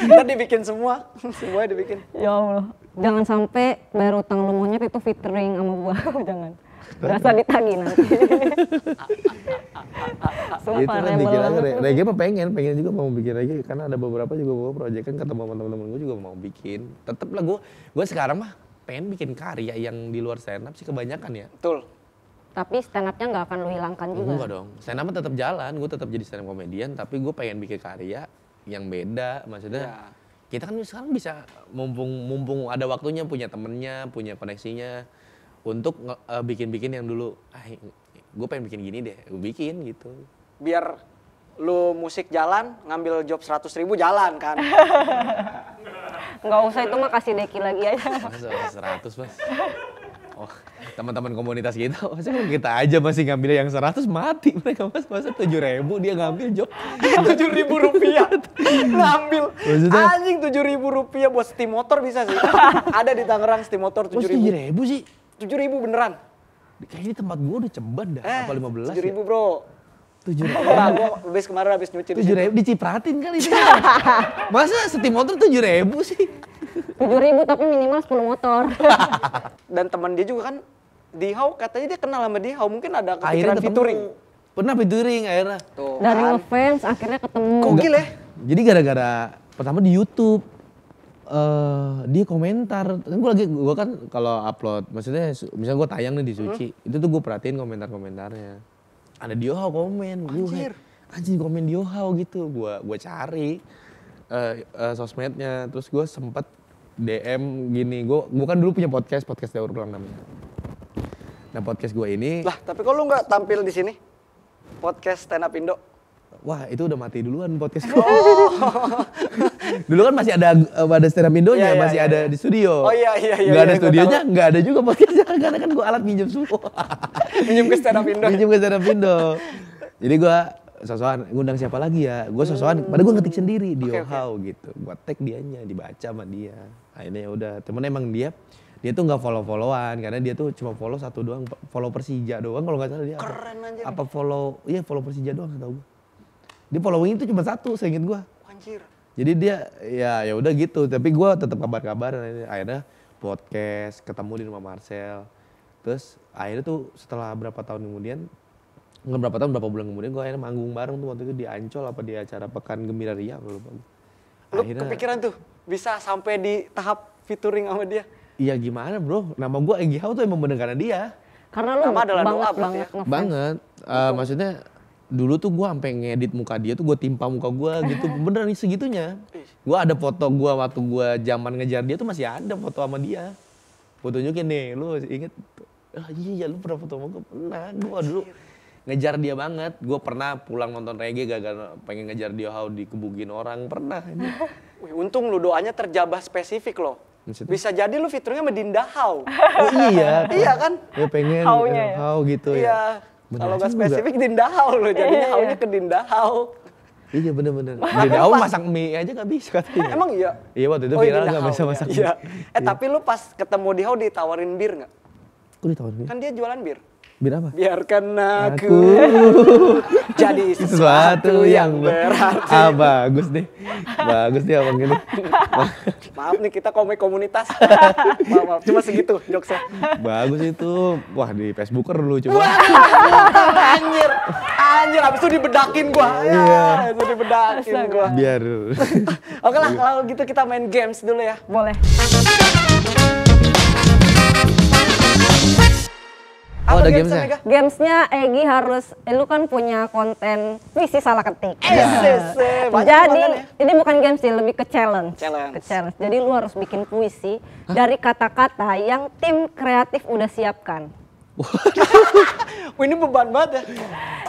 Ntar dibikin semua. Semuanya dibikin. Ya Allah. Jangan sampai Bayar Utang Lu Monyet itu featuring sama gua. Jangan. Berasa ditagih nanti. Sumpah Itu kan rebel bikin aja. banget. Reggae mah pengen juga mau bikin reggae, karena ada beberapa juga gue project kan ketemu sama teman-teman gue juga mau bikin. Tetep lah gue sekarang mah pengen bikin karya yang di luar stand up sih kebanyakan ya. Betul. Tapi stand up-nya nggak akan lu hilangkan juga. Enggak dong, stand up tetap jalan, gue tetap jadi stand up comedian, tapi gue pengen bikin karya yang beda, maksudnya Ya. kita kan sekarang bisa mumpung ada waktunya, punya temennya, punya koneksinya, untuk bikin-bikin yang dulu, gue pengen bikin gini deh, gue bikin gitu. Biar lu musik jalan, ngambil job 100.000 jalan kan. Nggak usah, itu mah kasih Deki lagi aja. Masa 100 mas? Oh, teman-teman komunitas kita, masa kita aja masih ngambil yang 100 mati mereka mas, masa 7.000 dia ngambil job 7.000 rupiah ngambil. Maksudnya? Anjing 7.000 rupiah buat steam motor bisa sih. Ada di Tangerang steam motor 7.000. 7.000 sih? 7.000 beneran. Kayaknya di tempat gue udah ceban dah, apa 15 ya? 7.000 bro. 7.000. Nah, gue kemarin habis nyuci di situ. 7.000 dicipratin kali itu. Masa steam motor 7.000 sih? 7.000 tapi minimal 10 motor. Dan teman dia juga kan Dihau, katanya dia kenal sama Dihau, mungkin ada kepikiran Akhirnya ketemu. featuring. Pernah featuring akhirnya. Tuh, Dari kan. ngefans akhirnya ketemu. Gokil ya. Jadi gara-gara pertama di YouTube dia komentar. Kan gue kan kalau upload, maksudnya misalnya gue tayang nih di Suci, itu tuh gue perhatiin komentar-komentarnya. Ada Dihau komen, anjir komen Dihau gitu. Gue cari sosmednya, terus gue sempet DM gini. Gue kan dulu punya podcast Daur Ulang namanya. Nah podcast gue ini, Lah, tapi kok lu nggak tampil di sini? Podcast Stand Up Indo. wah itu udah mati duluan podcast gue. Dulu kan masih ada stand up Indonya, Iya, masih iya, ada iya. di studio. Oh iya. Nggak ada gua studionya, tahu. nggak ada juga podcastnya karena kan gue alat minjem semua. Minjem ke Stand Up Indo. Minjem ke stand up Indo. Jadi gue sosokan ngundang siapa lagi ya? Gue sosokan, padahal gue ngetik sendiri di How gitu. Gue tag dianya, dibaca sama dia. Akhirnya ya udah, temen emang dia tuh nggak follow-followan karena dia tuh cuma follow satu doang, follow Persija doang kalau nggak salah dia. Keren anjir. Apa follow Persija doang setahu gue. Dia following itu cuma satu, seinget gue. Anjir. Jadi dia ya udah gitu, tapi gue tetap kabar-kabar. Akhirnya podcast, ketemu di rumah Marcel. Terus akhirnya tuh setelah berapa bulan kemudian gue akhirnya manggung bareng tuh waktu itu di Ancol apa di acara Pekan Gembira Ria. Lu kepikiran tuh bisa sampai di tahap featuring sama dia? Iya gimana bro, nama gue Egy Hau tuh emang bener karena dia. Karena lu Nama adalah doa banget berarti ya? ngefans. Banget, maksudnya dulu tuh gue sampai ngedit muka dia tuh gue timpa muka gue gitu, beneran segitunya. Gue ada foto gue waktu gue zaman ngejar dia tuh masih ada foto sama dia. Gue tunjukin nih, lu inget? Iya lu pernah foto sama gue? Pernah, gue dulu ngejar dia banget. Gue pernah pulang nonton reggae gara-gara pengen ngejar dia Hau dikebukin orang, pernah. Wih, untung lu doanya terjabah spesifik loh. Maksudnya? Bisa jadi lu featuringnya sama Dinda Hau. Oh iya. Iya kan? Ya pengen Haunya ya? Hau gitu ya. Iya. Bener Kalau nggak juga. spesifik Dinda Hau loh, jadinya Iya. Haunya ke Dinda Hau. Iya bener-bener. Dia Hau masak mie aja gak bisa katanya. Emang iya? Iya waktu itu Oh, viral Dinda gak Hau, bisa masak mie. Iya. Tapi lu pas ketemu di Hau ditawarin bir nggak? Kok ditawarin mie? Kan dia jualan bir. Bir apa? Biarkan aku jadi sesuatu yang berarti. Bagus deh. Bagus deh abang gini. Maaf nih kita komunitas. Maaf, cuma segitu jokesnya. Bagus itu. Wah di Facebooker lu coba. Anjir, habis itu dibedakin gua. Ya, itu dibedakin gua. Biar. Oke lah, kalau gitu kita main games dulu ya. Boleh. Oh, Apa ada gamesnya, gamesnya? Mega? Gamesnya Egy harus, lu kan punya konten puisi salah ketik. Banyak Jadi kontennya. ini bukan games sih, lebih ke challenge. Challenge. Ke challenge. Jadi lu harus bikin puisi dari kata-kata yang tim kreatif udah siapkan. Wah, ini beban banget ya.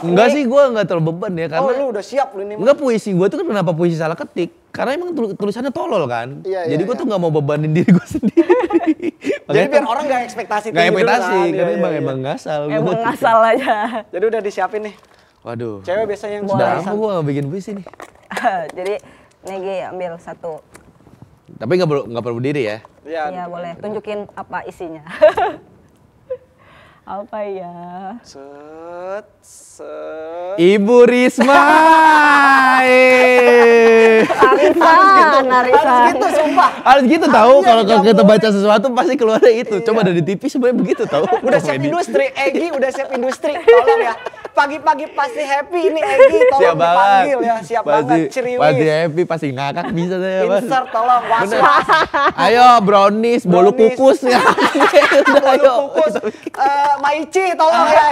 Enggak sih, gue enggak terlalu beban ya. Oh, Karena lu udah siap lu ini. enggak, puisi gue tuh kan kenapa puisi salah ketik? Karena emang tulisannya tolol kan. Iya, Jadi iya, gue iya. tuh nggak mau bebanin diri gue sendiri. Jadi biar orang nggak ekspektasi Nggak tinggi dulu ekspektasi, kan. karena Iya, iya. emang ngasal. Emang ngasal aja. Jadi udah disiapin nih. Waduh. Cewek biasanya yang Sudah sudah lama gue nggak bikin puisi nih. Jadi Negi ambil satu. Tapi nggak perlu berdiri ya. Iya. Ya boleh, tunjukin apa isinya. Apa ya? Set. Ibu Risma. Arisan, Harus gitu, sumpah. Harus gitu tahu Iya, kalau nggak kita boleh. baca sesuatu pasti keluarnya itu. Coba dari TV sebenarnya begitu tahu. Udah siap industri, Egy udah siap industri. Tolong ya. Pagi-pagi pasti happy ini Egy, tolong Siap banget. dipanggil ya. Siap pasti, banget, ceriwis. Pasti happy, pasti ngakak bisa saya. Mas. Insert tolong, Bener. was-was. Ayo brownies, bolu Brownies. kukus ya. Udah, Bolu ayo. kukus. Maici tolong ya.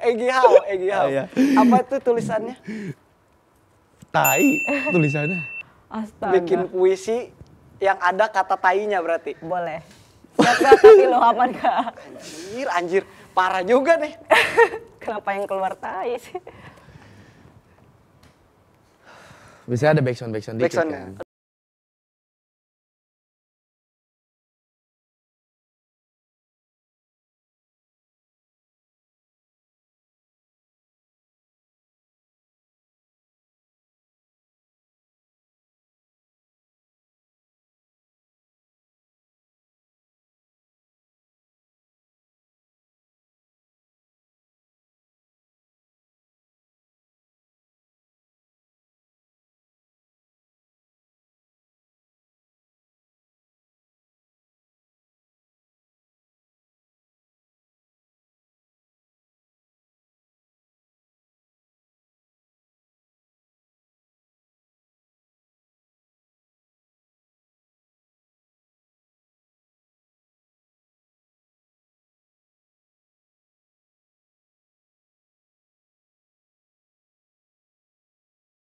Egy Hau. Iya. Apa itu tulisannya? Tai tulisannya. Astaga. Bikin puisi yang ada kata tainya berarti. Boleh. Siap gak tapi lu aman gak? Anjir, parah juga nih. Kenapa yang keluar tai sih? Bisa ada backsound dikit Backsound-nya. kan.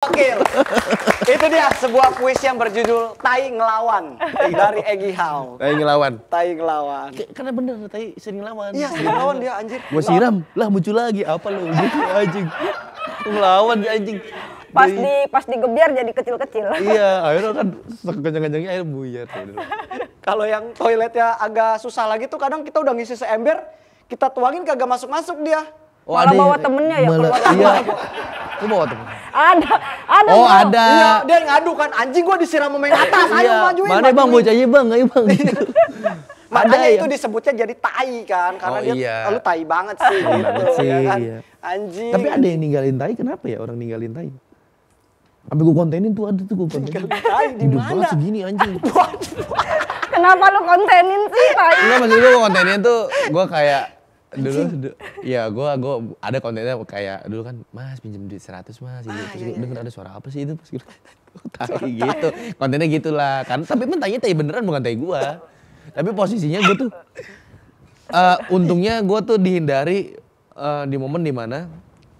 Oke, itu dia sebuah kuis yang berjudul Tai Ngelawan dari Egy Hau. Tai ngelawan. Tai Ngelawan. Karena bener, Tai sering ngelawan. Iya, sering ngelawan dia anjir. Gua siram, lah muncul lagi. Apa lu? Gitu anjing. Ngelawan dia anjing. Pas digebiar jadi kecil-kecil. Iya, akhirnya kan kencang-kencangnya air buyar. Kalau yang toiletnya agak susah lagi tuh kadang kita udah ngisi seember, kita tuangin kagak masuk-masuk dia. Malah bawa temennya ya keluar. Iya. Lu bawa temen? Ada. Oh, Bro. ada. Iya, dia ngadu kan, anjing gua disiram sama yang atas, ayo Iya. majuin. Mana bang, majuin. bocahnya bang, ayo bang. Gitu. Makanya Ada itu ya? disebutnya jadi tai kan, karena Oh, dia iya. lu tai banget sih gitu, banget sih, ya kan. iya. Anjing. Tapi ada yang ninggalin tai, kenapa ya orang ninggalin tai? Sampai gue kontenin tuh, ada tuh gue kontenin. Tai di Udah mana? banget segini anjing. Kenapa lu kontenin sih, tai? Enggak, maksud gue kontennya tuh, gue kayak dulu ya gue ada kontennya kayak dulu kan, mas pinjam duit 100 mas ini, terus gue denger ada suara apa sih itu, pas gue tai gitu, kontennya gitulah kan. Tapi mentahnya tai beneran bukan tai gue, tapi posisinya gue tuh untungnya gue tuh dihindari di momen dimana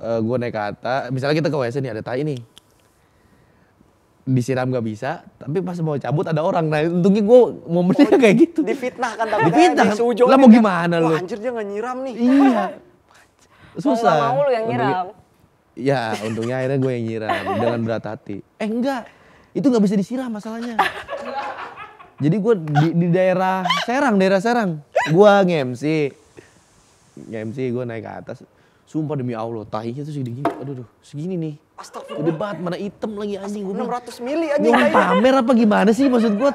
gue naik ke atas, misalnya kita ke WC nih ada tai nih, disiram gak bisa, tapi pas mau cabut ada orang. Nah untungnya gue momennya kayak gitu. Difitnah kan tapi Difitnah. disujonin Lah mau kan. gimana lu? Wah, anjir dia nggak nyiram nih. Iya. Susah. Mau nggak mau lu yang nyiram. Ya untungnya akhirnya gue yang nyiram dengan berat hati. Enggak, itu gak bisa disiram masalahnya. Jadi gue di daerah Serang. Gue nge-MC gue naik ke atas. Sumpah demi Allah, tahinya tuh segini, aduh segini nih. Astagfirullah. Gede banget, mana hitam lagi anjing. Gue 600 mili anjing. Ini orang kayaknya. pamer apa gimana sih maksud gue?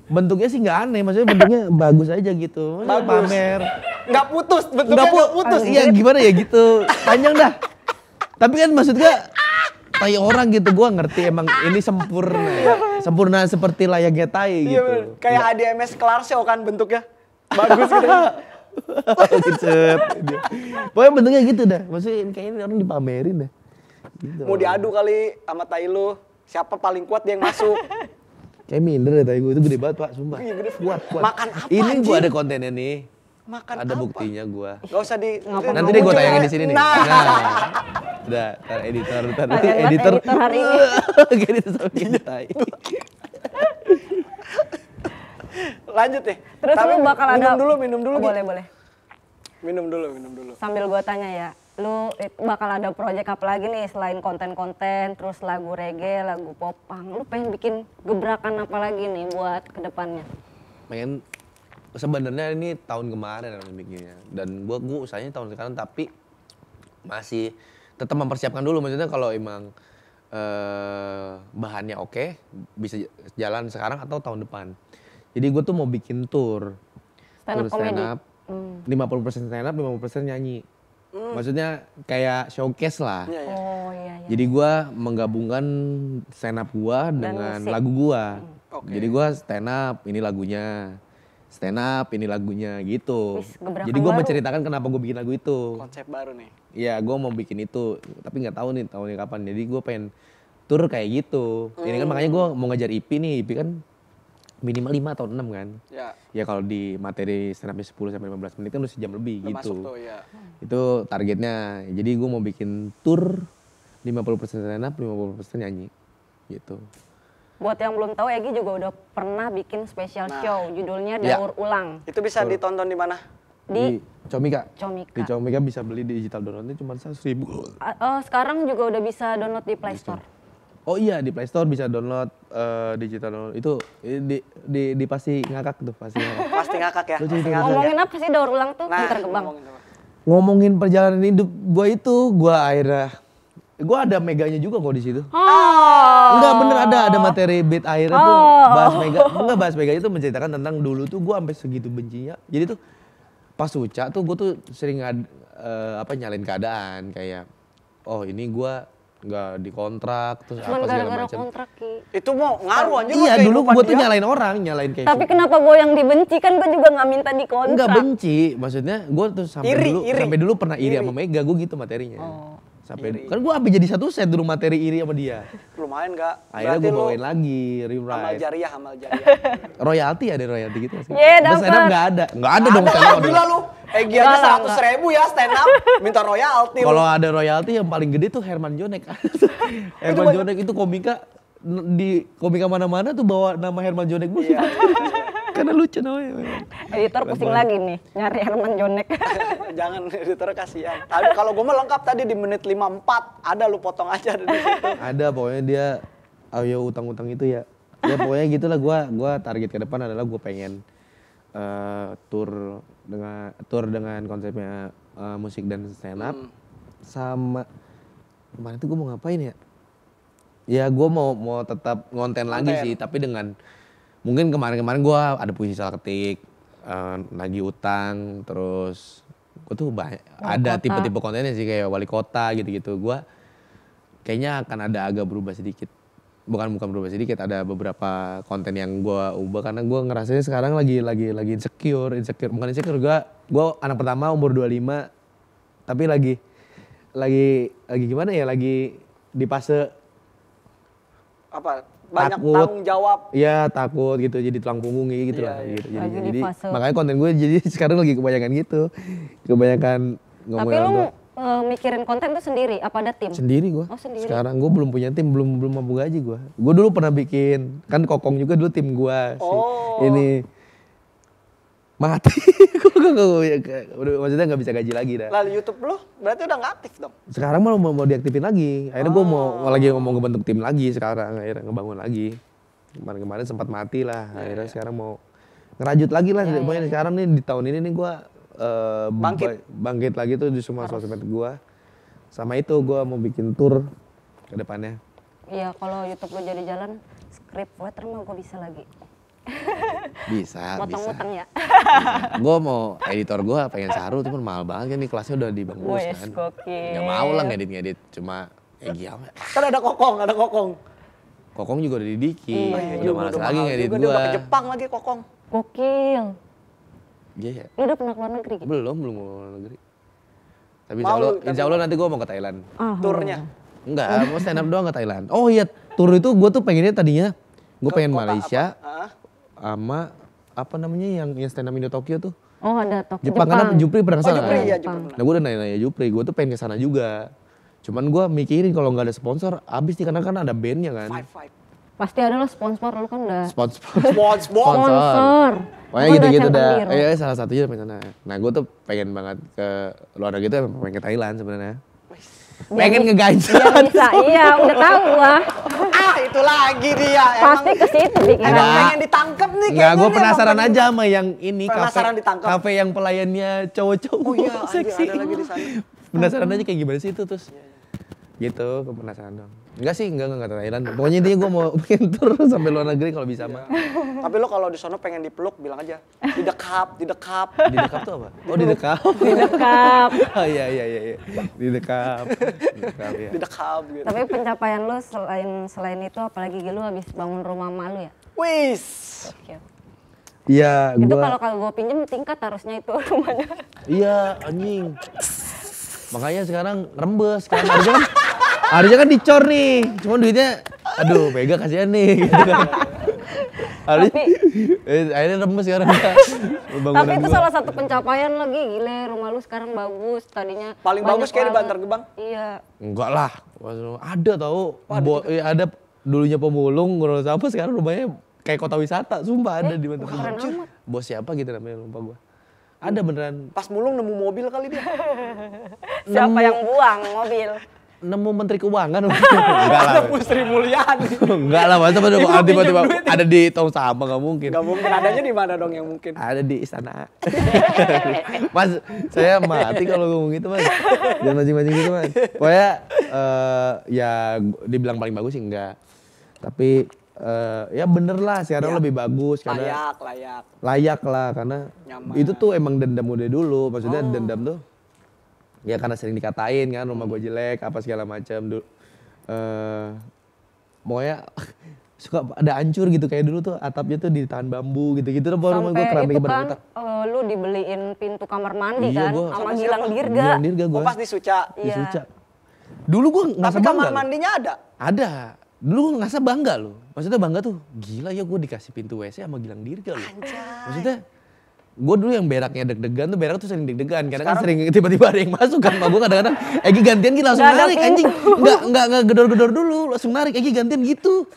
Bentuknya sih nggak aneh, maksudnya bentuknya bagus aja gitu. Maksudnya Bagus. pamer. Nggak putus, bentuknya nggak putus. Iya gimana ya gitu, panjang dah. Tapi kan maksud gue, tai orang gitu, gue ngerti emang ini sempurna ya. Sempurna seperti layaknya tai Iya, gitu. bener. Kayak ADMS Kelar Show kan bentuknya. Bagus gitu. Kecet. Pokoknya bentuknya gitu dah, maksudnya kayaknya orang dipamerin dah. Gitu. Mau diadu kali sama tai lu. Siapa paling kuat dia yang masuk. Kayak minder ya tai gue, itu gede banget pak, sumpah. Iya, gede. Kuat. Makan apa, Ini gue anjing? ada kontennya nih. Makan Ada apa? buktinya gue. Gak usah di... Nanti deh gue tayangin di sini nih. Nah. Udah, ntar editor, Kalian banget editor hari ini. Editor sama tai. Lanjut deh. Terus Tapi lu bakal ada... minum dulu. Oh, Gi. boleh. Minum dulu. Sambil gue tanya ya, lu bakal ada proyek apa lagi nih selain konten-konten, terus lagu reggae, lagu popang. Lu pengen bikin gebrakan apa lagi nih buat kedepannya? Pengen, sebenarnya ini tahun kemarin yang bikinnya. Dan gue usahanya tahun sekarang, tapi masih tetap mempersiapkan dulu. Maksudnya kalau emang bahannya oke, bisa jalan sekarang atau tahun depan. Jadi gue tuh mau bikin tour. Stand up Tour stand comedy? up, 50% stand up, 50% nyanyi. Maksudnya kayak showcase lah. Iya, iya. Oh iya. Jadi gue menggabungkan stand up gue dengan musik. lagu gue. Oke. Jadi gue stand up, ini lagunya. Stand up, ini lagunya gitu. Wis, gebrakan Jadi gue baru. menceritakan kenapa gue bikin lagu itu. Konsep baru nih. Iya, gue mau bikin itu, tapi nggak tahu nih tahunnya kapan. Jadi gue pengen tour kayak gitu. Ini kan makanya gue mau ngejar IP nih. IP kan minimal 5 atau 6 kan. Ya. Ya kalau di materi stand upnya 10 sampai 15 menit kan udah sejam lebih Udah gitu. masuk tuh ya. Itu targetnya. Jadi gue mau bikin tour 50% stand up, 50% nyanyi. Gitu. Buat yang belum tahu, Egy juga udah pernah bikin special show, judulnya Ya. Daur Ulang. Itu bisa ditonton di mana? Di Comika. Comika. Di Comika bisa beli digital downloadnya cuma 100.000. Sekarang juga udah bisa download di Play Store. Oh iya, di Play Store bisa download digital download. Itu di pasti ngakak tuh, pasti ngakak. Pasti ngakak ya. Lucu Pasti itu. ngakak. Ngomongin apa sih daur ulang tuh? Nah, Pinter Gebang. ngomongin apa? Ngomongin perjalanan hidup gua itu, gua akhirnya ada meganya juga kok di situ. Enggak, bener ada materi beat akhirnya tuh bahas mega. Enggak, bahas mega itu menceritakan tentang dulu tuh gua sampai segitu bencinya. Jadi tuh pas Uca tuh gua tuh sering nyalain keadaan kayak oh ini gua nggak dikontrak terus Cuman apa segala gara-gara macam. kontrak, Ki. Itu mau ngaruh anjir. Iya, ke dulu kehidupan gua tuh dia. nyalain orang, nyalain kayak Tapi kenapa gue yang dibenci? Kan gue juga nggak minta dikontrak. enggak benci, maksudnya gua tuh sampai Iri. dulu pernah iri sama Mega, gua gitu materinya. Sampai kan gua sampai jadi satu set dulu materi iri sama dia. Lumayan enggak? Akhirnya gua bawain lagi, Amal rewrite. jariah. Royalti ada royalti gitu nggak sih? Iya, Terus stand up dapet. nggak ada. Nggak ada dong stand up. Gila lu. Egy aja 100.000 ya stand up. Minta royalti. Kalau ada royalti yang paling gede tuh Herman Jonek. Herman Jonek itu komika di komika mana-mana tuh bawa nama Herman Jonek bu. Iya. Karena lucu namanya. Editor pusing lagi nih, nyari Herman Jonek. Jangan editor kasihan. Tapi kalau gue mah lengkap tadi di menit 54. Ada lu potong aja di situ. Ada pokoknya dia ayo utang-utang itu ya. Ya pokoknya gitulah gua target ke depan adalah gue pengen tour dengan konsepnya musik dan stand up sama kemarin tuh gue mau ngapain ya? Ya gue mau tetap ngonten lagi sih, tapi dengan mungkin kemarin gue ada puisi salah ketik, nagih utang, terus gue tuh ada tipe-tipe kontennya sih kayak wali kota gitu-gitu. Gue kayaknya akan ada agak berubah sedikit. Bukan berubah sedikit, ada beberapa konten yang gue ubah karena gue ngerasanya sekarang lagi insecure, bukan insecure, gue anak pertama umur 25 tapi lagi gimana ya, lagi di fase Apa? Banyak takut. tanggung jawab. Iya, takut gitu, jadi tulang punggung gitu lah gitu. Lagi di Jadi fase. makanya konten gue jadi sekarang lagi kebanyakan gitu. Kebanyakan Tapi ngomongin lu orang tua. mikirin konten tuh sendiri? Apa ada tim? Sendiri gue. Oh, sendiri. Sekarang gue belum punya tim, belum mampu gaji gue. Gue dulu pernah bikin, kan Kokong juga dulu tim gue. Oh. Ini mati. Maksudnya nggak bisa gaji lagi dah. Lalu YouTube lu berarti udah nggak aktif dong? Sekarang malah mau diaktifin lagi. Akhirnya gue mau ngebentuk tim lagi sekarang. Akhirnya ngebangun lagi. Kemarin sempat mati lah. Akhirnya sekarang mau ngerajut lagi lah. Pokoknya sekarang nih di tahun ini nih gue bangkit lagi tuh di semua sosmed gue. Sama itu gue mau bikin tour ke depannya. Iya, kalau YouTube lu jadi jalan, script writer mah gue bisa lagi. Bisa. Potong-potong ya. Gue mau editor gue pengen Saru, cuman mahal banget kan nih, kelasnya udah dibangun Wes, kan. gokil. Gak mau lah ngedit, cuma gimana. Kan ada kokong. Kokong juga udah di Diki, udah malas lagi mahal ngedit juga, gue. Dia udah ke Jepang lagi kokong. Gokil. Iya ya. Lu udah pernah keluar negeri gitu? Belum ke luar negeri. Tapi Mau lu, insya Allah nanti gue mau ke Thailand. Turnya. Enggak, mau stand up doang ke Thailand. Oh iya, tour itu gue tuh pengennya tadinya, gue pengen kota Malaysia apa? sama apa namanya yang stand up Indo Tokyo tuh. Oh, ada Tokyo. Jepang, karena Jupri pernah Oh kesana. Jupri kan? ya, Jupri. Nah gue udah nanya Jupri, gue tuh pengen kesana juga. Cuman gue mikirin kalau nggak ada sponsor, abis nih karena kan ada bandnya kan. Five. Pasti ada lah sponsor, lu kan udah Sponsor. sponsor. Pokoknya Gua gitu-gitu udah dah. centang biru. Salah satunya pengen sana. Nah gue tuh pengen banget ke luar negeri tuh pengen ke Thailand sebenarnya. Pengen ngegain. Biar bisa, iya udah tahu lah. Itu lagi dia. Pasti ke situ Emang pikiran. pengen ditangkep nih. Enggak, gue nih, penasaran emang aja sama yang ini Penasaran ditangkap. kafe yang pelayannya cowok-cowok. Oh iya, anjir, seksi. ada lagi di sana. Penasaran aja kayak gimana sih itu terus. Gitu, gue penasaran dong. Enggak sih, enggak Thailand. Pokoknya intinya gue mau bikin tour sampai luar negeri kalau bisa mah. Tapi lo kalau di sono pengen dipeluk bilang aja. Didekap. Di dekap tuh apa? Oh di dekap. Dekap. Oh iya. Di dekap. Ya. Didekap gitu. Tapi pencapaian lu selain itu apalagi lu habis bangun rumah malu ya? Wis. Oke. Iya, Itu gua. kalau gue pinjem tingkat harusnya itu rumahnya. Iya, anjing. Makanya sekarang rembes kan. Harusnya kan dicor nih. Cuman duitnya aduh, Mega kasihan nih gitu kan. Harusnya akhirnya rembes sekarang. Tapi itu salah satu pencapaian lagi, gile rumah lu sekarang bagus. Tadinya Paling banyak bagus kayak di banget. Bantar Gebang. Iya. Enggak lah. Ada tau. Ada dulunya pemulung, ngurus apa sekarang rumahnya kayak kota wisata. Sumpah ada di Bantar Gebang. Keren amat. Bos siapa gitu namanya, lupa gua. Ada beneran. Pas mulung nemu mobil kali dia. Siapa yang buang mobil? Nemu Menteri Keuangan. Enggak lah. Ada Bu Sri Mulyani. Enggak lah, masa Ibu tiba-tiba pinjam duit. ada di tong sampah nggak mungkin. Gak mungkin, adanya di mana dong yang mungkin? Ada di istana. Mas, saya mati kalau ngomong gitu mas. Jangan mancing-mancing gitu mas. Pokoknya ya dibilang paling bagus sih enggak. Tapi ya bener lah sekarang lebih bagus. Karena layak lah karena Nyaman. itu tuh emang dendam udah dulu. Maksudnya dendam tuh ya karena sering dikatain kan rumah gue jelek apa segala macam. Pokoknya suka ada hancur gitu kayak dulu tuh atapnya tuh ditahan bambu gitu-gitu tuh rumah gue keramik itu kan berantak. lu dibeliin pintu kamar mandi Iya, kan gua sama sama Gilang siapa? Dirga. Gilang Dirga gue. Oh pas di Suca. Di Iya. Suca. Dulu gue ngerasa Tapi bangga. kamar mandinya ada. Ada. Dulu gue ngerasa bangga loh. Maksudnya bangga tuh gila ya gue dikasih pintu WC sama Gilang Dirga loh. Maksudnya gue dulu yang beraknya deg-degan tuh berak tuh sering deg-degan karena kan sering tiba-tiba ada yang masuk kan. Gue kadang-kadang Egi gantian gitu langsung Nggak ada narik pintu. anjing. Enggak gedor-gedor dulu langsung narik Egi gantian gitu.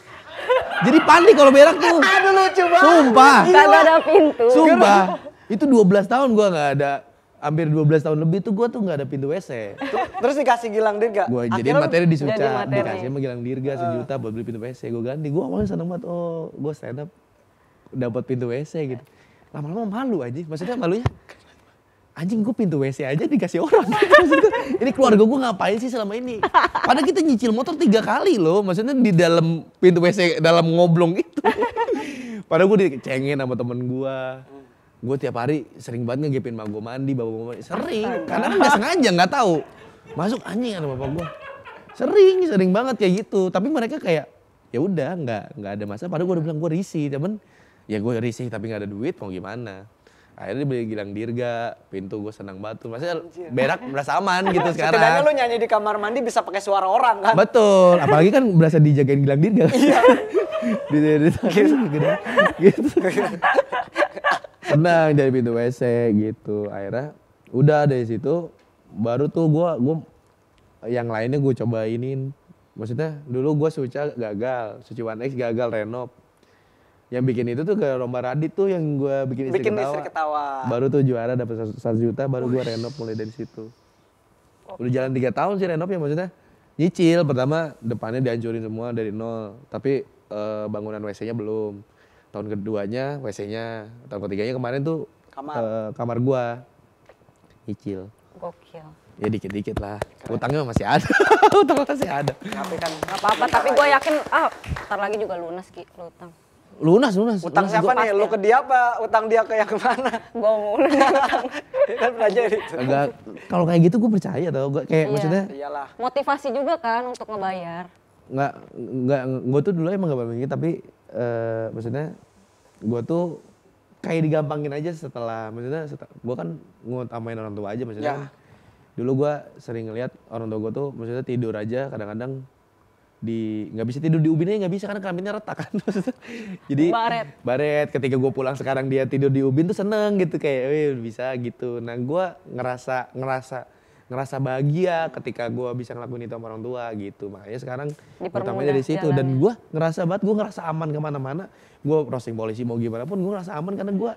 Jadi panik kalau berak tuh. Aduh lucu banget. Sumpah. Kagak ada pintu. Sumpah. Itu 12 tahun gue nggak ada. Hampir 12 tahun lebih tuh gue tuh nggak ada pintu WC. Terus dikasih Gilang Dirga. Gue jadiin Akhirnya materi di jadi Suca, materi. dikasih sama Gilang Dirga 1 juta buat beli pintu WC. Gue ganti, gue awalnya seneng banget, oh gue stand up dapat pintu WC gitu. Lama-lama malu aja, maksudnya malunya anjing gue pintu WC aja dikasih orang gitu. Maksudnya, ini keluarga gue ngapain sih selama ini? Padahal kita nyicil motor 3 kali loh, maksudnya di dalam pintu WC, dalam ngoblong itu. Padahal gue dicengin sama temen gue. Gue tiap hari sering banget ngegepin mak gue mandi, bapak gue mandi. Sering, karena kan gak sengaja, gak tahu. Masuk anjing ada bapak gue. Sering banget kayak gitu. Tapi mereka kayak, ya udah nggak ada masalah. Padahal gue udah bilang gue risih, temen. Ya gue risih tapi nggak ada duit, mau gimana? Akhirnya dibeli Gilang Dirga, pintu gue senang batu. Maksudnya berak merasa aman gitu sekarang. Setidaknya lu nyanyi di kamar mandi bisa pakai suara orang kan? Betul, apalagi kan berasa dijagain Gilang Dirga. Iya. gitu. Senang jadi pintu WC gitu. Akhirnya udah dari situ baru tuh gue yang lainnya gue cobainin. Maksudnya dulu gue Suca gagal, Suci One X gagal renov. Yang bikin itu tuh ke Romba Radit tuh yang gue bikin istri ketawa. Baru tuh juara dapat 1 juta, baru gue renov mulai dari situ. Udah jalan 3 tahun sih renov ya, maksudnya nyicil. Pertama depannya dihancurin semua dari nol, tapi bangunan WC-nya belum. Tahun keduanya WC-nya, tahun ketiganya kemarin tuh kamar gue nyicil. Gokil. Ya dikit-dikit lah, utangnya masih ada. Utang masih ada. Tapi kan Gak apa-apa, tapi gue yakin ntar lagi juga lunas Ki, lu utang. Lunas. utang siapa nih? Lu ke dia apa utang dia ke yang kemana? Gue mulu. Kan belajar itu. Agak kalau kayak gitu gue percaya tau, kayak Iya. maksudnya Iyalah. Motivasi juga kan untuk ngebayar. nggak gue tuh dulu emang gak mikir tapi maksudnya gue tuh kayak digampangin aja maksudnya gue kan ngutamain orang tua aja maksudnya. Kan, dulu gue sering ngeliat orang tua gue tuh maksudnya tidur aja kadang-kadang nggak bisa tidur di ubinnya nggak bisa karena kelaminnya retak kan. Jadi baret ketika gue pulang sekarang dia tidur di ubin tuh seneng gitu kayak bisa gitu. Nah gue ngerasa bahagia ketika gue bisa ngelakuin itu sama orang tua gitu. Makanya sekarang utamanya dari situ dan gue ngerasa aman kemana-mana. Gue roasting polisi mau gimana pun gue ngerasa aman karena gue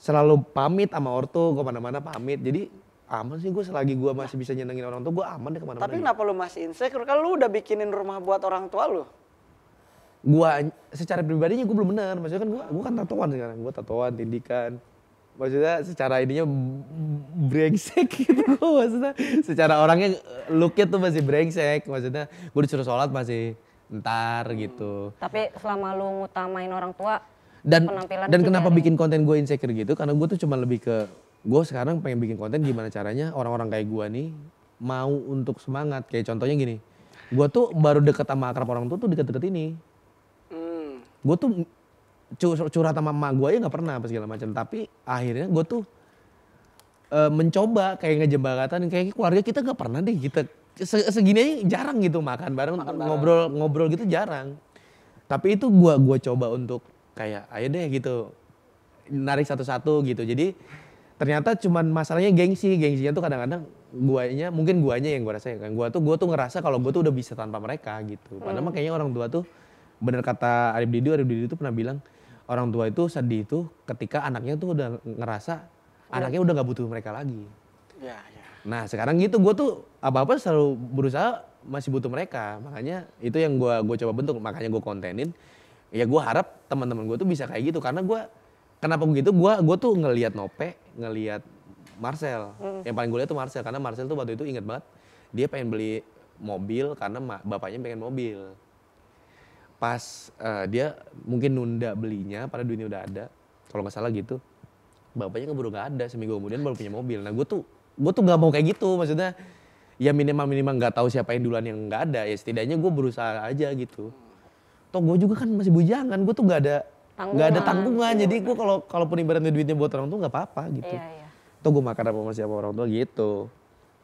selalu pamit sama ortu kemana-mana pamit. Jadi aman sih gue selagi gue masih bisa nyenengin orang tua gue aman deh kemana-mana. Tapi kenapa lu masih insecure? Kan lu udah bikinin rumah buat orang tua lu. Gue secara pribadinya gue belum benar. Maksudnya kan gue kan tatoan sekarang. Gue tatoan, tindikan. Maksudnya secara ininya brengsek gitu. Maksudnya secara orangnya looknya tuh masih brengsek. Maksudnya gue disuruh sholat masih ntar gitu. Tapi selama lu ngutamain orang tua, Dan penampilan kenapa dari- bikin konten gue insecure gitu? Karena gue tuh cuma lebih ke gue sekarang pengen bikin konten gimana caranya orang-orang kayak gue nih mau untuk semangat. Kayak contohnya gini, gue tuh baru deket sama akrab orang tua tuh deket-deket ini. Gue tuh curhat sama emak gue aja nggak pernah apa segala macam. Tapi akhirnya gue tuh mencoba kayak ngejembatan kayak keluarga kita nggak pernah deh kita segini aja jarang gitu makan bareng. ngobrol gitu jarang. Tapi itu gue coba untuk kayak ayo deh gitu narik satu-satu gitu. Jadi ternyata cuman masalahnya gengsinya tuh kadang-kadang mungkin guanya yang gue rasa kan gue tuh ngerasa kalau gue tuh udah bisa tanpa mereka gitu. Padahal kayaknya orang tua tuh bener kata Arif Didu tuh pernah bilang orang tua itu sedih tuh ketika anaknya tuh udah ngerasa anaknya udah nggak butuh mereka lagi. Ya, ya. Nah sekarang gitu gue tuh apa-apa selalu berusaha masih butuh mereka. Makanya itu yang gue coba bentuk, makanya gue kontenin. Ya gue harap teman-teman gue tuh bisa kayak gitu karena kenapa begitu? Gue tuh ngelihat Nope, ngelihat Marcel. Yang paling gue lihat tuh Marcel karena Marcel tuh waktu itu inget banget dia pengen beli mobil karena bapaknya pengen mobil. Pas dia mungkin nunda belinya, padahal duitnya udah ada. Kalau nggak salah gitu. Bapaknya keburu nggak ada, seminggu kemudian baru punya mobil. Nah gue tuh nggak mau kayak gitu, maksudnya ya minimal nggak tahu siapa yang duluan yang nggak ada. Ya setidaknya gue berusaha aja gitu. Toh gue juga kan masih bujangan, gue tuh nggak ada tanggungan. Jadi gue kalaupun ibaratnya duitnya buat orang tua nggak apa-apa gitu. Iya. Toh gue makan apa masih sama orang tua gitu.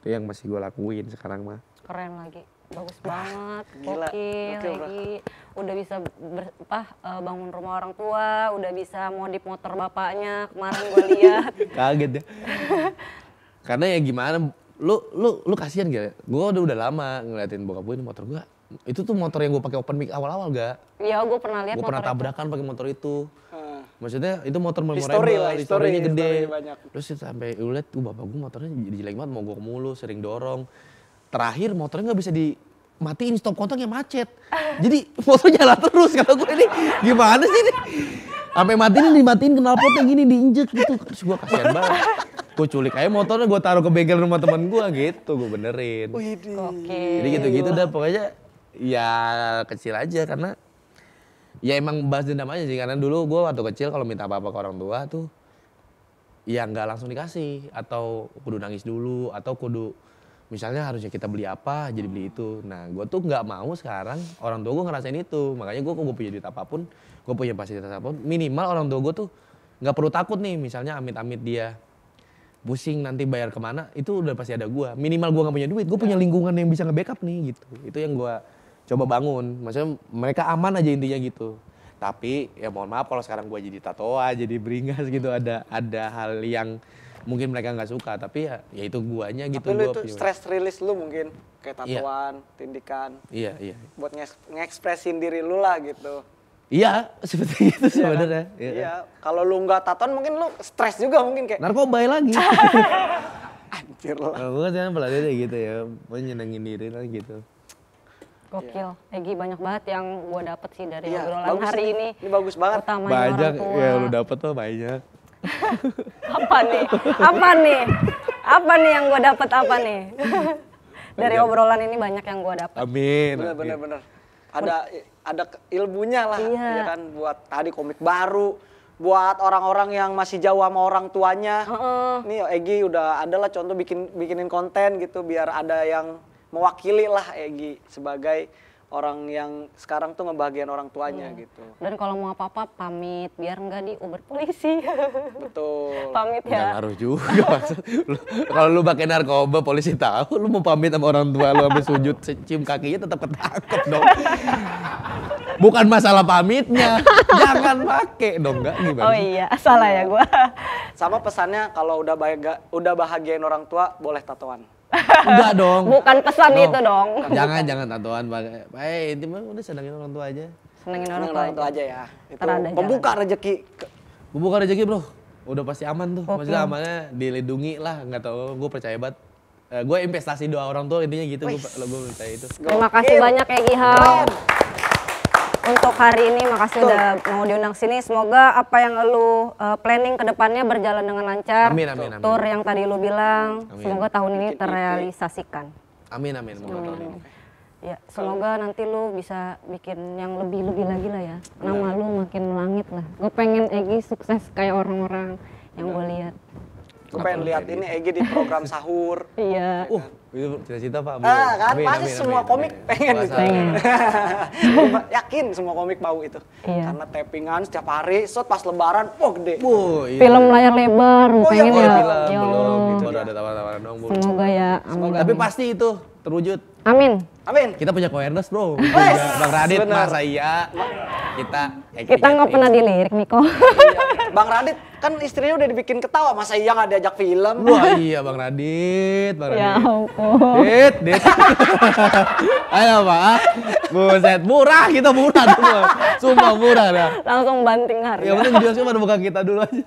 Itu yang masih gue lakuin sekarang mah. Keren lagi. Bagus banget, Gila. gokil, Gokil, bro. lagi udah bisa bangun rumah orang tua, udah bisa modif motor bapaknya kemarin gue lihat. Kaget ya. Karena ya gimana, lu kasihan gak? Gue udah lama ngeliatin bokap gue ini motor gue. Itu tuh motor yang gue pakai open mic awal-awal gak? Iya, gue pernah lihat Gue motor pernah itu. tabrakan pakai motor itu. Heeh. Maksudnya itu motor History lah, memorable, historinya gede. history banyak. Terus sampai lu liat, bapak gue motornya jadi jelek banget, mogok mulu, sering dorong. Terakhir motornya nggak bisa dimatiin, stop kontaknya macet. Jadi motornya jalan terus, kata gue ini gimana sih ini? Sampai dimatiin knalpotnya gini, diinjek gitu. Terus gue kasihan banget. Gue culik aja motornya, gue taruh ke bengkel rumah teman gue gitu, gue benerin. Widih. Oke. Jadi gitu-gitu dah pokoknya ya kecil aja karena ya emang bahas dendam aja sih. Karena dulu gue waktu kecil kalau minta apa-apa ke orang tua tuh ya nggak langsung dikasih. Atau kudu nangis dulu atau kudu misalnya harusnya kita beli apa jadi beli itu. Nah gue tuh nggak mau sekarang orang tua gue ngerasain itu. Makanya gue punya duit apapun, gue punya fasilitas apapun, minimal orang tua gue tuh nggak perlu takut nih misalnya amit-amit dia pusing nanti bayar kemana, itu udah pasti ada gue. Minimal gue gak punya duit, gue punya lingkungan yang bisa nge-backup nih gitu. Itu yang gue coba bangun, maksudnya mereka aman aja intinya gitu. Tapi ya mohon maaf kalau sekarang gue jadi tatoa, jadi beringas gitu, ada hal yang mungkin mereka nggak suka, tapi ya itu guanya gitu. Tapi lu gua itu punya- stress release lu mungkin kayak Iya. tatoan, tindikan, Iya. buat ngekspresin diri lu lah gitu. Iya, seperti itu Iya kan? sebenarnya. Iya. Kalau lu nggak tatoan mungkin lu stres juga mungkin kayak Narkoba lagi. anjir lah. Kalau gue kan pelatihnya gitu ya, mau nyenengin diri lah gitu. Gokil. Egi banyak banget yang gue dapet sih dari Iya, obrolan bagus hari nih. ini. Ini bagus banget. Utamanya Banyak orang tua. ya lu dapet tuh banyak. Apa nih? Apa nih? Apa nih yang gue dapet apa nih? Dari obrolan ini banyak yang gue dapet. Amin. Bener. Ada ilmunya lah, Iya. ya kan, buat tadi komik baru, buat orang-orang yang masih jauh sama orang tuanya. Nih Egi udah ada lah contoh bikinin konten gitu biar ada yang mewakili lah Egi sebagai orang yang sekarang tuh ngebahagiain orang tuanya gitu. Dan kalau mau apa-apa pamit biar nggak diuber polisi. Betul. Pamit Nggak ya. ngaruh juga maksud. Kalau lu pakai narkoba polisi tahu, lu mau pamit sama orang tua lu habis sujud cium kakinya tetap ketangkep dong. Bukan masalah pamitnya, jangan pakai dong, enggak gimana? Oh iya, salah ya gue. Sama pesannya kalau udah bahagiain orang tua boleh tatoan. Enggak dong. Bukan pesan No. itu dong. Jangan tatoan pakai. Intinya udah senangin orang tua aja. Senengin orang Seneng tua orang tua aja. aja ya. Itu Ntar ada pembuka rezeki. Buka rezeki, Bro. Udah pasti aman tuh. Oke. Maksudnya amannya dilindungi lah, enggak tahu gue percaya banget. Gue investasi doa orang tua intinya gitu, gue percaya itu. Terima kasih banyak ya Gihao. Untuk hari ini makasih udah mau diundang sini. Semoga apa yang lu planning ke depannya berjalan dengan lancar. Amin. Tur yang tadi lu bilang, Amin. semoga tahun ini terrealisasikan. Amin. Semoga tahun ini. Ya, semoga nanti lu bisa bikin yang lebih-lebih lagi lah ya. Nama lu makin melangit lah. Gue pengen Egi sukses kayak orang-orang yang gue lihat. Gue pengen lihat ini Egi di program sahur. Iya. Itu cita-cita Pak. Kan pasti semua komik pengen itu. Pengen. Yakin semua komik mau itu. Iya. Karena tappingan setiap hari, shot pas lebaran, gede. Film layar lebar, pengen iya, ya. film. Ya Belum, Allah. gitu. Baru ada tawaran-tawaran dong, Bu. Semoga ya. Amin. Tapi pasti itu terwujud. Amin. Amin. Kita punya awareness, Bro. Wes, Bang Radit, bener. Masa iya. Kita Kita nggak pernah dilirik Niko. Iya. Bang Radit Kan istrinya udah dibikin ketawa, masa iya nggak diajak film? Wah iya Bang Radit, Bang Ya Radit. ampun. Dit. Ayo Pak, buset, murah kita murah tuh. Sumpah murah dah. Langsung banting harga. Yang penting bioskop pada buka kita dulu aja.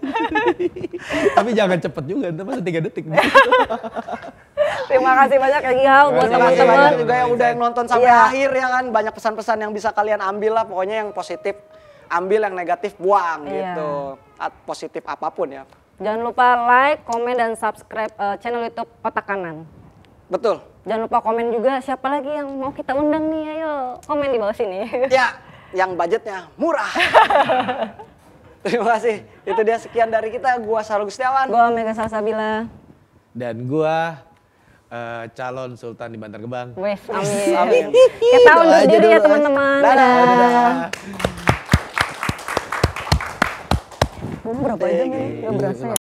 Tapi jangan cepet juga, ntar masa 3 detik. Terima kasih banyak Egi Hao buat Terima kasih teman-teman. banyak juga yang udah yang nonton sampai Iya. akhir ya kan. Banyak pesan-pesan yang bisa kalian ambil lah. Pokoknya yang positif ambil, yang negatif buang Iya. gitu. Positif apapun ya. Jangan lupa like, komen, dan subscribe channel YouTube Otak Kanan. Betul. Jangan lupa komen juga siapa lagi yang mau kita undang nih, ayo komen di bawah sini. Ya, yang budgetnya murah. Terima kasih. Itu dia sekian dari kita. Gua Sarul Gustiawan. Gua Mega Salsabila. Dan gua calon sultan di Bantar Gebang. Wes, amin. Amin. Kita Doa undur aja diri ya dulu. teman-teman. Dadah. Berapa jam ini? Gak berasa ya?